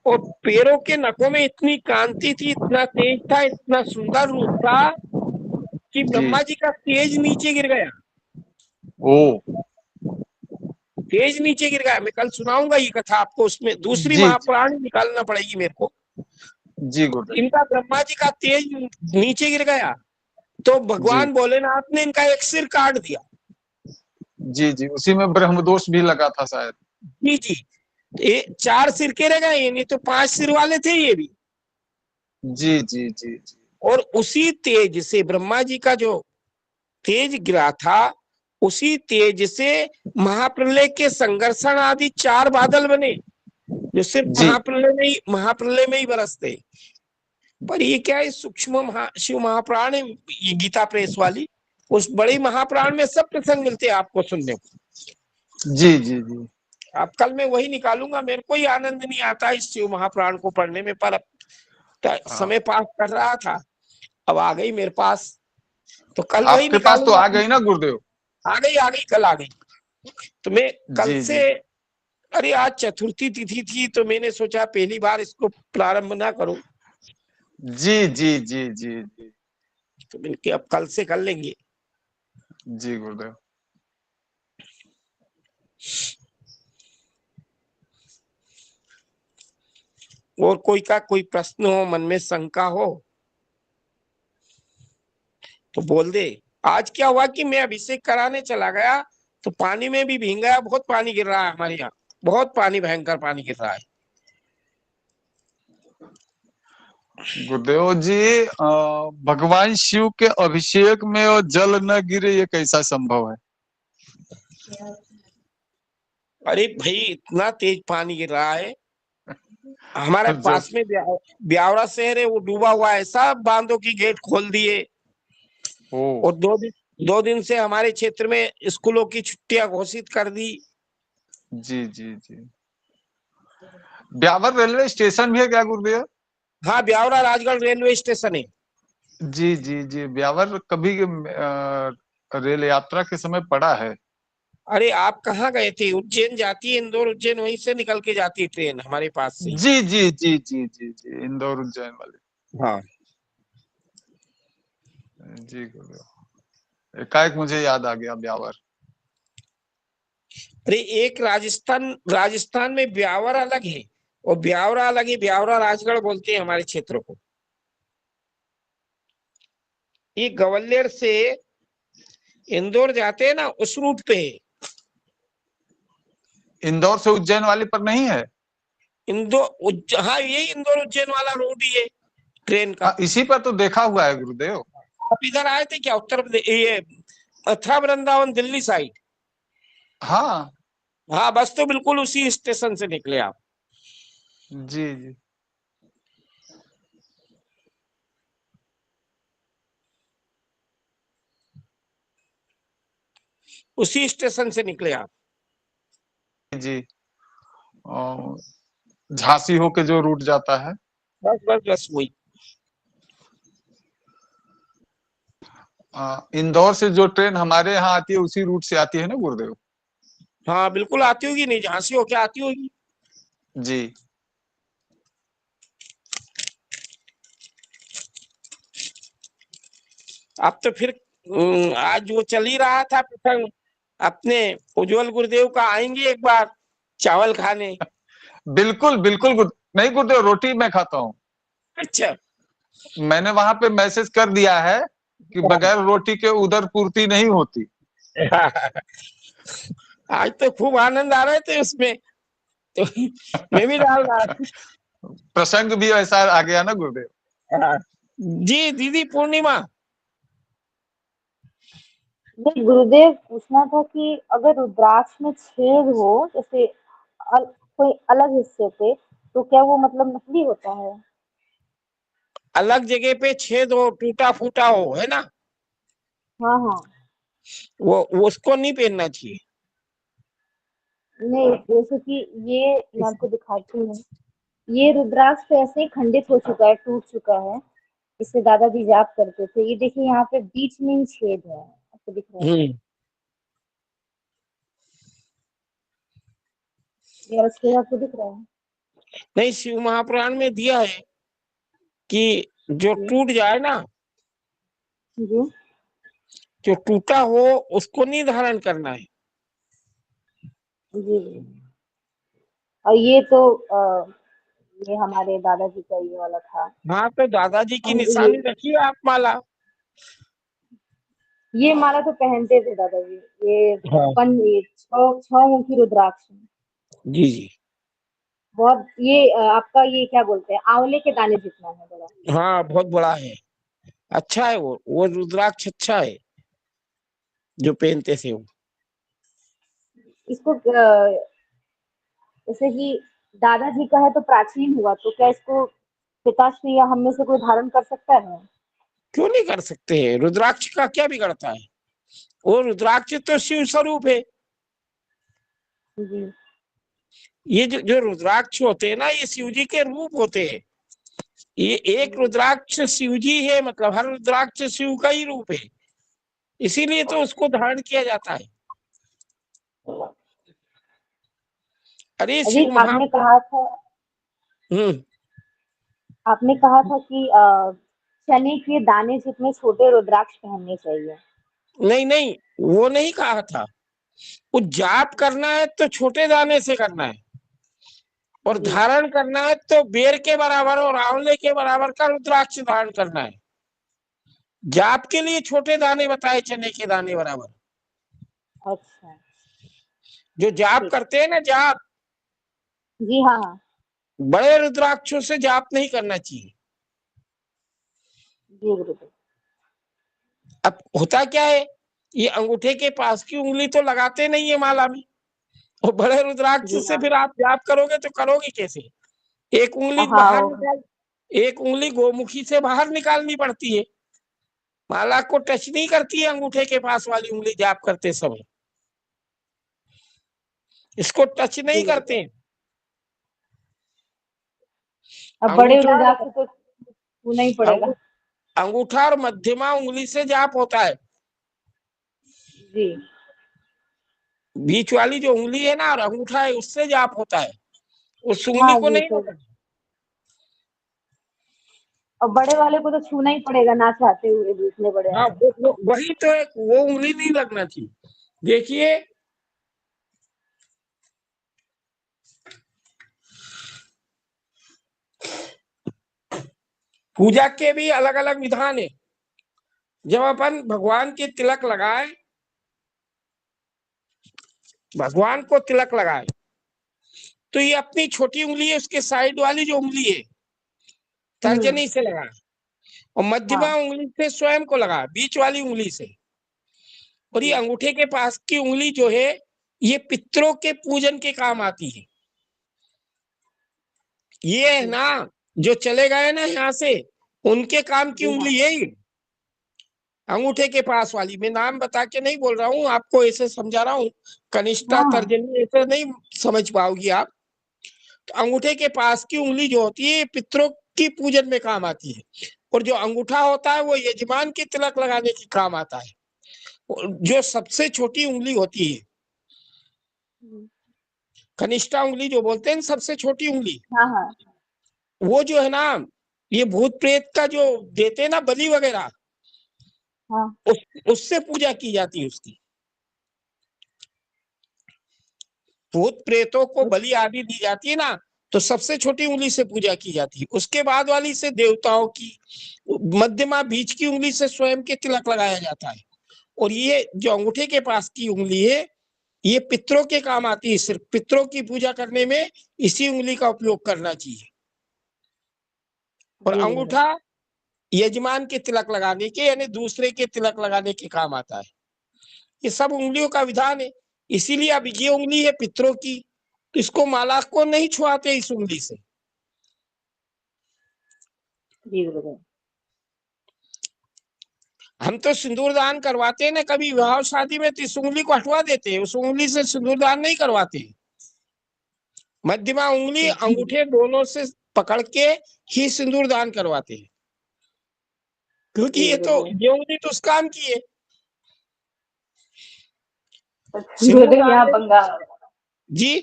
[SPEAKER 1] और पैरों के नखों में इतनी कांति थी, इतना तेज था, इतना सुंदर रूप था कि
[SPEAKER 2] जी।
[SPEAKER 1] ब्रह्मा जी का तेज नीचे गिर गया,
[SPEAKER 2] ओ।
[SPEAKER 1] तेज नीचे गिर गया। मैं कल सुनाऊंगा ये कथा आपको, उसमें दूसरी
[SPEAKER 2] जी जी
[SPEAKER 1] महापुराण निकालना पड़ेगी मेरे को।
[SPEAKER 2] जी गुरुदेव।
[SPEAKER 1] इनका ब्रह्मा जी का तेज नीचे गिर गया तो
[SPEAKER 2] जी
[SPEAKER 1] भगवान भोलेनाथ ने इनका एक सिर काट दिया।
[SPEAKER 2] जी जी, उसी में ब्रह्मदोष भी लगा था शायद।
[SPEAKER 1] जी जी, ये 4 सिर के रह गए, नहीं तो 5 सिर वाले थे ये भी।
[SPEAKER 2] जी जी जी जी।
[SPEAKER 1] और उसी तेज से ब्रह्मा जी का जो तेज गिरा था, उसी तेज से महाप्रलय के संघर्षण आदि 4 बादल बने जो सिर्फ
[SPEAKER 2] जी
[SPEAKER 1] महाप्रलय में ही बरसते। पर ये क्या है, सूक्ष्म शिव महापुराण है ये गीता प्रेस वाली, उस बड़ी महापुराण में सब प्रसंग मिलते हैं आपको सुनने को।
[SPEAKER 2] जी जी जी।
[SPEAKER 1] अब कल मैं वही निकालूंगा। मेरे को ही आनंद नहीं आता इस शिव महापुराण को पढ़ने में, पर
[SPEAKER 2] हाँ,
[SPEAKER 1] समय पास कर रहा था, अब आ गई मेरे पास, तो कल वही
[SPEAKER 2] आपके पास तो
[SPEAKER 1] निकालूंगा।
[SPEAKER 2] आ गई ना गुरुदेव।
[SPEAKER 1] आ गई कल आ गई। तो मैं कल
[SPEAKER 2] जी
[SPEAKER 1] से,
[SPEAKER 2] जी
[SPEAKER 1] अरे आज चतुर्थी तिथि थी तो मैंने सोचा पहली बार इसको प्रारंभ ना करूं,
[SPEAKER 2] जी जी जी जी जी
[SPEAKER 1] तो मिलके अब कल से कर लेंगे।
[SPEAKER 2] जी गुरुदेव।
[SPEAKER 1] और कोई प्रश्न हो, मन में शंका हो तो बोल दे। आज क्या हुआ कि मैं अभिषेक कराने चला गया तो पानी में भी भीग गया, बहुत पानी गिर रहा है हमारे यहाँ, बहुत पानी, भयंकर पानी गिर रहा है।
[SPEAKER 2] गुरुदेव जी, भगवान शिव के अभिषेक में और जल न गिरे, ये कैसा संभव है?
[SPEAKER 1] अरे भाई इतना तेज पानी गिर रहा है, हमारे
[SPEAKER 2] जब
[SPEAKER 1] पास में ब्यावरा शहर है, वो डूबा हुआ है, सब बांधों की गेट खोल दिए।
[SPEAKER 2] ओ।
[SPEAKER 1] और 2 दिन से हमारे क्षेत्र में स्कूलों की छुट्टियां घोषित कर दी।
[SPEAKER 2] जी जी जी। ब्यावर रेलवे स्टेशन भी है क्या गुरुदेव?
[SPEAKER 1] हाँ, ब्यावरा राजगढ़ रेलवे स्टेशन है।
[SPEAKER 2] जी जी जी, ब्यावर कभी रेल यात्रा के समय पड़ा है।
[SPEAKER 1] अरे आप कहाँ गए थे? उज्जैन जाती है, इंदौर उज्जैन, वहीं से निकल के जाती है ट्रेन हमारे पास से।
[SPEAKER 2] जी जी जी जी जी जी, इंदौर उज्जैन वाले।
[SPEAKER 1] हाँ,
[SPEAKER 2] जी गुरुदेव, एकाएक मुझे याद आ गया ब्यावर।
[SPEAKER 1] अरे एक राजस्थान में ब्यावर अलग है और ब्यावरा अलग है, ब्यावरा राजगढ़ बोलते हैं हमारे क्षेत्र को। ये ग्वालियर से इंदौर जाते हैं ना, उस रूट पे है।
[SPEAKER 2] इंदौर से उज्जैन वाले पर नहीं है?
[SPEAKER 1] हाँ, ये इंदौर उज्जैन वाला रोड ही है ट्रेन का।
[SPEAKER 2] हाँ, इसी पर तो देखा हुआ है गुरुदेव।
[SPEAKER 1] आप इधर आए थे क्या, उत्तर प्रदेश, ये मथुरा वृंदावन दिल्ली साइड?
[SPEAKER 2] हाँ।
[SPEAKER 1] हाँ, बस तो बिल्कुल उसी स्टेशन से निकले आप।
[SPEAKER 2] जी जी
[SPEAKER 1] उसी स्टेशन से निकले आप।
[SPEAKER 2] जी। और झांसी होके जो रूट जाता है।
[SPEAKER 1] बस बस बस वही।
[SPEAKER 2] इंदौर से जो ट्रेन हमारे यहाँ आती है उसी रूट से आती है ना गुरुदेव?
[SPEAKER 1] हाँ बिल्कुल आती होगी, नहीं झांसी हो क्या आती होगी।
[SPEAKER 2] जी
[SPEAKER 1] अब तो फिर आज वो चल ही रहा था प्रसंग, अपने उज्जवल गुरुदेव का आएंगे एक बार चावल खाने।
[SPEAKER 2] बिल्कुल बिल्कुल नहीं गुरुदेव, रोटी मैं खाता हूँ।
[SPEAKER 1] अच्छा।
[SPEAKER 2] मैंने वहां पे मैसेज कर दिया है कि बगैर रोटी के उदर पूर्ति नहीं होती।
[SPEAKER 1] आज तो खूब आनंद आ रहे थे उसमें, तो मैं भी डाल रहा
[SPEAKER 2] प्रसंग भी ऐसा आ गया ना गुरुदेव।
[SPEAKER 1] था। जी दीदी पूर्णिमा।
[SPEAKER 3] नहीं, गुरुदेव पूछना था कि अगर रुद्राक्ष में छेद हो, जैसे कोई अलग हिस्से पे, तो क्या वो मतलब नकली होता है?
[SPEAKER 1] अलग जगह पे छेद हो, टूटा फूटा हो, है ना,
[SPEAKER 3] हाँ हाँ।
[SPEAKER 1] वो उसको नहीं पहनना चाहिए।
[SPEAKER 3] नहीं, जैसे कि ये मैं आपको दिखाती हूँ, ये रुद्राक्ष तो ऐसे ही खंडित हो चुका है, टूट चुका है। इससे दादाजी जाप करते थे। ये देखिए यहाँ पे बीच में ही छेद है, आपको दिख रहा है?
[SPEAKER 1] हम्म।
[SPEAKER 3] ये वाला छेद आपको दिख रहा है?
[SPEAKER 1] नहीं, शिव महापुराण में दिया है कि जो
[SPEAKER 3] जी
[SPEAKER 1] टूट जाए ना,
[SPEAKER 3] जी
[SPEAKER 1] जो टूटा हो उसको नहीं धारण करना है।
[SPEAKER 3] जी जी। और ये तो ये हमारे दादाजी का ये वाला था।
[SPEAKER 1] हाँ, तो दादाजी की
[SPEAKER 3] हम ये
[SPEAKER 1] निशानी रखिए आप माला।
[SPEAKER 3] ये माला तो पहनते थे दादाजी। ये
[SPEAKER 1] हाँ।
[SPEAKER 3] ये छह मुखी रुद्राक्ष है।
[SPEAKER 1] जी जी।
[SPEAKER 3] बहुत ये आपका ये क्या बोलते हैं, आंवले के दाने जितना है बड़ा।
[SPEAKER 1] हाँ, बहुत बड़ा है, अच्छा है वो रुद्राक्ष अच्छा है जो पहनते थे वो।
[SPEAKER 3] इसको जैसे कि दादाजी का है तो प्राचीन हुआ, तो क्या इसको पिताश्री या हम में से कोई धारण कर सकता है?
[SPEAKER 1] क्यों नहीं कर सकते हैं, रुद्राक्ष का क्या बिगड़ता है, वो रुद्राक्ष तो शिव स्वरूप है।
[SPEAKER 3] जी
[SPEAKER 1] ये जो रुद्राक्ष होते हैं ना, ये शिव जी के रूप होते हैं। ये एक
[SPEAKER 3] जी।
[SPEAKER 1] रुद्राक्ष शिव जी है, मतलब हर रुद्राक्ष शिव का ही रूप है, इसीलिए तो उसको धारण किया जाता है। अरे
[SPEAKER 3] अजी
[SPEAKER 1] शिव महा हम्म।
[SPEAKER 3] आपने कहा था कि चने के दाने जितने छोटे रुद्राक्ष पहनने चाहिए।
[SPEAKER 1] नहीं नहीं, वो नहीं कहा था। वो जाप करना है तो छोटे दाने से करना है, और
[SPEAKER 3] जी
[SPEAKER 1] धारण करना है तो बेर के बराबर और आंवले के बराबर का रुद्राक्ष धारण करना है। जाप के लिए छोटे दाने बताए, चने के दाने बराबर।
[SPEAKER 3] अच्छा।
[SPEAKER 1] जो जाप
[SPEAKER 3] ठीक।
[SPEAKER 1] करते हैं ना, जाप,
[SPEAKER 3] जी हाँ हाँ।
[SPEAKER 1] बड़े रुद्राक्षों से जाप नहीं करना चाहिए।
[SPEAKER 3] जी गुरुदेव।
[SPEAKER 1] अब होता क्या है, ये अंगूठे के पास की उंगली तो लगाते नहीं है माला में, और बड़े रुद्राक्ष
[SPEAKER 3] जी
[SPEAKER 1] से
[SPEAKER 3] हाँ
[SPEAKER 1] फिर आप जाप करोगे तो करोगे कैसे। एक उंगली बाहर
[SPEAKER 3] हाँ।
[SPEAKER 1] निकाल, एक उंगली गोमुखी से बाहर निकालनी पड़ती है, माला को टच नहीं करती है अंगूठे के पास वाली उंगली जाप करते समय, इसको टच
[SPEAKER 3] जी
[SPEAKER 1] नहीं करते
[SPEAKER 3] गुरुदेव।
[SPEAKER 1] हैं।
[SPEAKER 3] अब बड़े
[SPEAKER 1] अंगूठा
[SPEAKER 3] रुद्राक्ष तो छूना ही पड़ेगा।
[SPEAKER 1] अंगू, अंगूठा और मध्यमा उंगली से जाप होता है,
[SPEAKER 3] जी।
[SPEAKER 1] बीच वाली जो उंगली है ना और अंगूठा है उससे जाप होता है, उस उंगली
[SPEAKER 3] हाँ
[SPEAKER 1] को
[SPEAKER 3] जी
[SPEAKER 1] नहीं
[SPEAKER 3] तो,
[SPEAKER 1] होता।
[SPEAKER 3] अब बड़े वाले को तो छूना ही पड़ेगा ना चाहते हुए भी, इतने बड़े
[SPEAKER 1] हाँ,
[SPEAKER 3] हैं।
[SPEAKER 1] वही तो एक वो उंगली नहीं लगना चाहिए। देखिए, पूजा के भी अलग अलग विधान है। जब अपन भगवान के तिलक लगाए, भगवान को तिलक लगाए, तो ये अपनी छोटी उंगली है, उसके साइड वाली जो उंगली है
[SPEAKER 3] हम्म।
[SPEAKER 1] तर्जनी से लगा, और मध्यमा
[SPEAKER 3] हाँ
[SPEAKER 1] उंगली से स्वयं को लगा, बीच वाली उंगली से। और ये
[SPEAKER 3] जी
[SPEAKER 1] अंगूठे के पास की उंगली जो है, ये पितरों के पूजन के काम आती है। ये है
[SPEAKER 3] जी।
[SPEAKER 1] ना, जो चले गए ना यहाँ से, उनके काम की
[SPEAKER 3] जी हाँ
[SPEAKER 1] उंगली यही, अंगूठे के पास वाली। मैं नाम बता के नहीं बोल रहा हूँ, आपको ऐसे समझा रहा हूँ, कनिष्ठा
[SPEAKER 3] हाँ हाँ।
[SPEAKER 1] तर्जनी ऐसे नहीं समझ पाओगी आप। तो अंगूठे के पास की उंगली जो होती है, पितरों की पूजन में काम आती है, और जो अंगूठा होता है वो यजमान की तिलक लगाने के काम आता है। और जो सबसे छोटी उंगली होती है,
[SPEAKER 3] हम्म।
[SPEAKER 1] कनिष्ठा उंगली जो बोलते हैं, सबसे छोटी उंगली,
[SPEAKER 3] हाँ हाँ।
[SPEAKER 1] वो जो है ना, ये भूत प्रेत का जो देते हैं ना बलि वगैरह,
[SPEAKER 3] हाँ
[SPEAKER 1] उससे पूजा की जाती है उसकी। भूत प्रेतों को बलि आदि दी जाती है ना, तो सबसे छोटी उंगली से पूजा की जाती है, उसके बाद वाली से देवताओं की, मध्यमा बीच की उंगली से स्वयं के तिलक लगाया जाता है। और ये जो अंगूठे के पास की उंगली है, ये पितरों के काम आती है, सिर्फ पितरों की पूजा करने में इसी उंगली का उपयोग करना चाहिए। और
[SPEAKER 3] जी गुरुदेव।
[SPEAKER 1] अंगूठा यजमान के तिलक लगाने के, यानी दूसरे के तिलक लगाने के काम आता है। ये सब उंगलियों का विधान है। इसीलिए अब ये उंगली है पितरों की, तो इसको माला को नहीं छुआते इस उंगली से।
[SPEAKER 3] जी गुरुदेव।
[SPEAKER 1] हम तो सिंदूर दान करवाते हैं ना कभी विवाह शादी में, तो इस उंगली को हटवा देते हैं, उस उंगली से सिंदूर दान नहीं करवाते। मध्यमा उंगली अंगूठे दोनों से पकड़ के ही सिंदूर दान करवाते हैं, क्योंकि
[SPEAKER 3] जी
[SPEAKER 1] ये
[SPEAKER 3] गुरुदेव।
[SPEAKER 1] उंगली तो उस काम की है। सिंदूर
[SPEAKER 3] गुरुदेव
[SPEAKER 1] दान
[SPEAKER 3] यहाँ
[SPEAKER 1] में
[SPEAKER 3] बंगाल,
[SPEAKER 1] जी,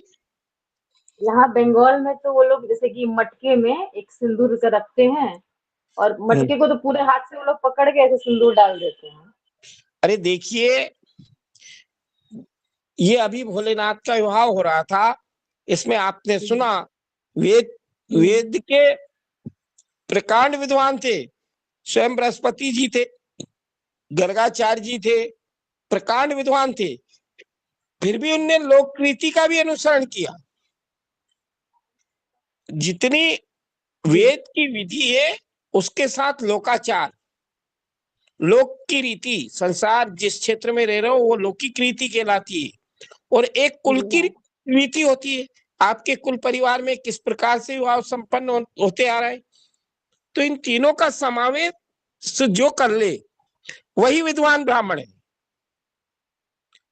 [SPEAKER 3] यहाँ बंगाल में तो वो लोग जैसे कि मटके में एक सिंदूर का रखते हैं, और मटके को तो पूरे हाथ से वो लोग पकड़ के ऐसे सिंदूर डाल देते हैं।
[SPEAKER 1] अरे देखिए, ये अभी भोलेनाथ का विवाह हो रहा था, इसमें आपने सुना, वेद के प्रकांड विद्वान थे, स्वयं बृहस्पति जी थे, गर्गाचार्य जी थे, प्रकांड विद्वान थे, फिर भी उनने लोकरीति का भी अनुसरण किया। जितनी वेद की विधि है उसके साथ लोकाचार, लोक की रीति, संसार जिस क्षेत्र में रह रहे हो वो लौकिक रीति कहलाती है, और एक कुल की रीति होती है, आपके कुल परिवार में किस प्रकार से विवाह संपन्न होते आ रहा है। तो इन तीनों का समावेश जो कर ले वही विद्वान ब्राह्मण है।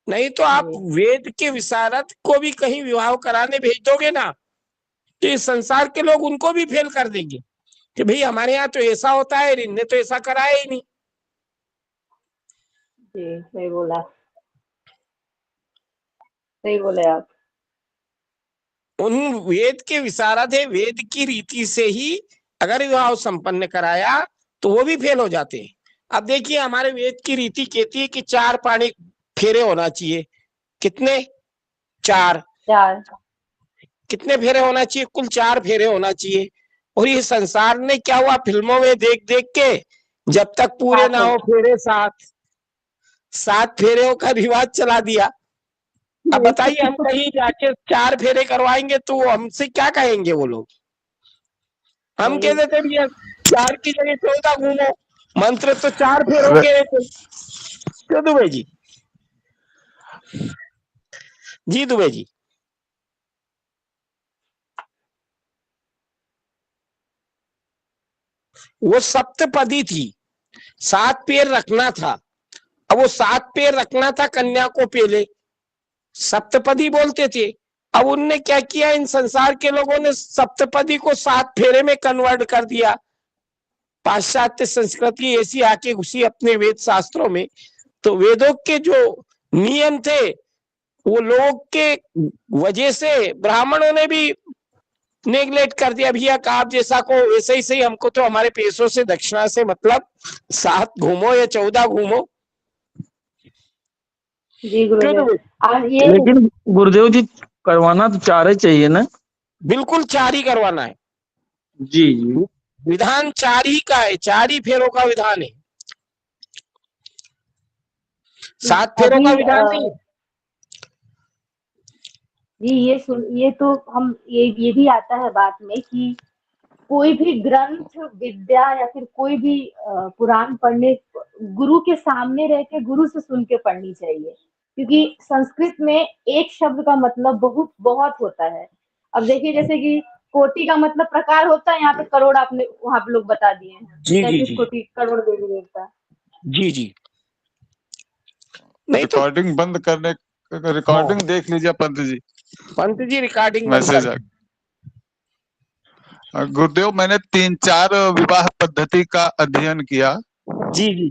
[SPEAKER 1] नहीं तो आप वेद के विशारद को भी कहीं विवाह कराने भेज दोगे ना, तो इस संसार के लोग उनको भी फेल कर देंगे कि भाई हमारे यहाँ तो ऐसा होता है, इनने तो ऐसा कराया ही नहीं।
[SPEAKER 3] जी सही बोला, सही बोले आप।
[SPEAKER 1] उन वेद के विशारद है, वेद की रीति से ही अगर विवाह संपन्न कराया तो वो भी फेल हो जाते हैं। अब देखिए, हमारे वेद की रीति कहती है कि 4 पानी फेरे होना चाहिए। कितने? 4। कितने फेरे होना चाहिए? कुल 4 फेरे होना चाहिए। और ये संसार ने क्या हुआ, फिल्मों में देख देख के जब तक पूरे ना हो फेरे 7 फेरों का रिवाज चला दिया। अब बताइए, हम कहीं जाके 4 फेरे करवाएंगे तो हमसे क्या कहेंगे वो लोग? हम कह देते भैया 4 की जगह 14 घूमो, मंत्र तो 4 फेरों के रहते। क्यों दुबे जी? जी दुबे जी। वो सप्तपदी थी, 7 पैर रखना था। अब वो 7 पैर रखना था कन्या को पहले, सप्तपदी बोलते थे। अब उनने क्या किया, इन संसार के लोगों ने सप्तपदी को 7 फेरे में कन्वर्ट कर दिया। पाश्चात्य संस्कृति ऐसी आके घुसी अपने वेद शास्त्रों में, तो वेदों के जो नियम थे वो लोग के वजह से ब्राह्मणों ने भी नेग्लेक्ट कर दिया। भैया आप जैसा को वैसे ही सही, हमको तो हमारे पैसों से दक्षिणा से मतलब, 7 घूमो या 14 घूमो।
[SPEAKER 3] जी गुरुदेव। आज ये
[SPEAKER 4] लेकिन गुरुदेव जी, करवाना तो 4 ही चाहिए ना?
[SPEAKER 1] बिल्कुल 4 ही करवाना है
[SPEAKER 4] जी जी।
[SPEAKER 1] विधान 4 ही का है, 4 ही फेरों का विधान है, 7 फेरों का विधान नहीं।
[SPEAKER 3] जी ये तो हम ये भी आता है बात में कि कोई भी ग्रंथ विद्या या फिर कोई भी पुराण पढ़ने, गुरु के सामने रह के गुरु से सुन के पढ़नी चाहिए, क्योंकि संस्कृत में एक शब्द का मतलब बहुत बहुत होता है। अब देखिए, जैसे कि कोटि का मतलब प्रकार होता है, यहाँ पे करोड़ आपने वहां पे लोग बता दिए हैं,
[SPEAKER 1] जी जी
[SPEAKER 3] 33
[SPEAKER 1] जी
[SPEAKER 3] कोटि करोड़ देवी देवता।
[SPEAKER 1] जी जी। नहीं तो
[SPEAKER 2] रिकॉर्डिंग बंद करने, रिकॉर्डिंग देख लीजिए पंत जी,
[SPEAKER 1] पंत जी रिकॉर्डिंग बंद
[SPEAKER 2] मैसेज
[SPEAKER 1] कर।
[SPEAKER 2] गुरुदेव, मैंने 3-4 विवाह पद्धति का अध्ययन किया।
[SPEAKER 1] जी जी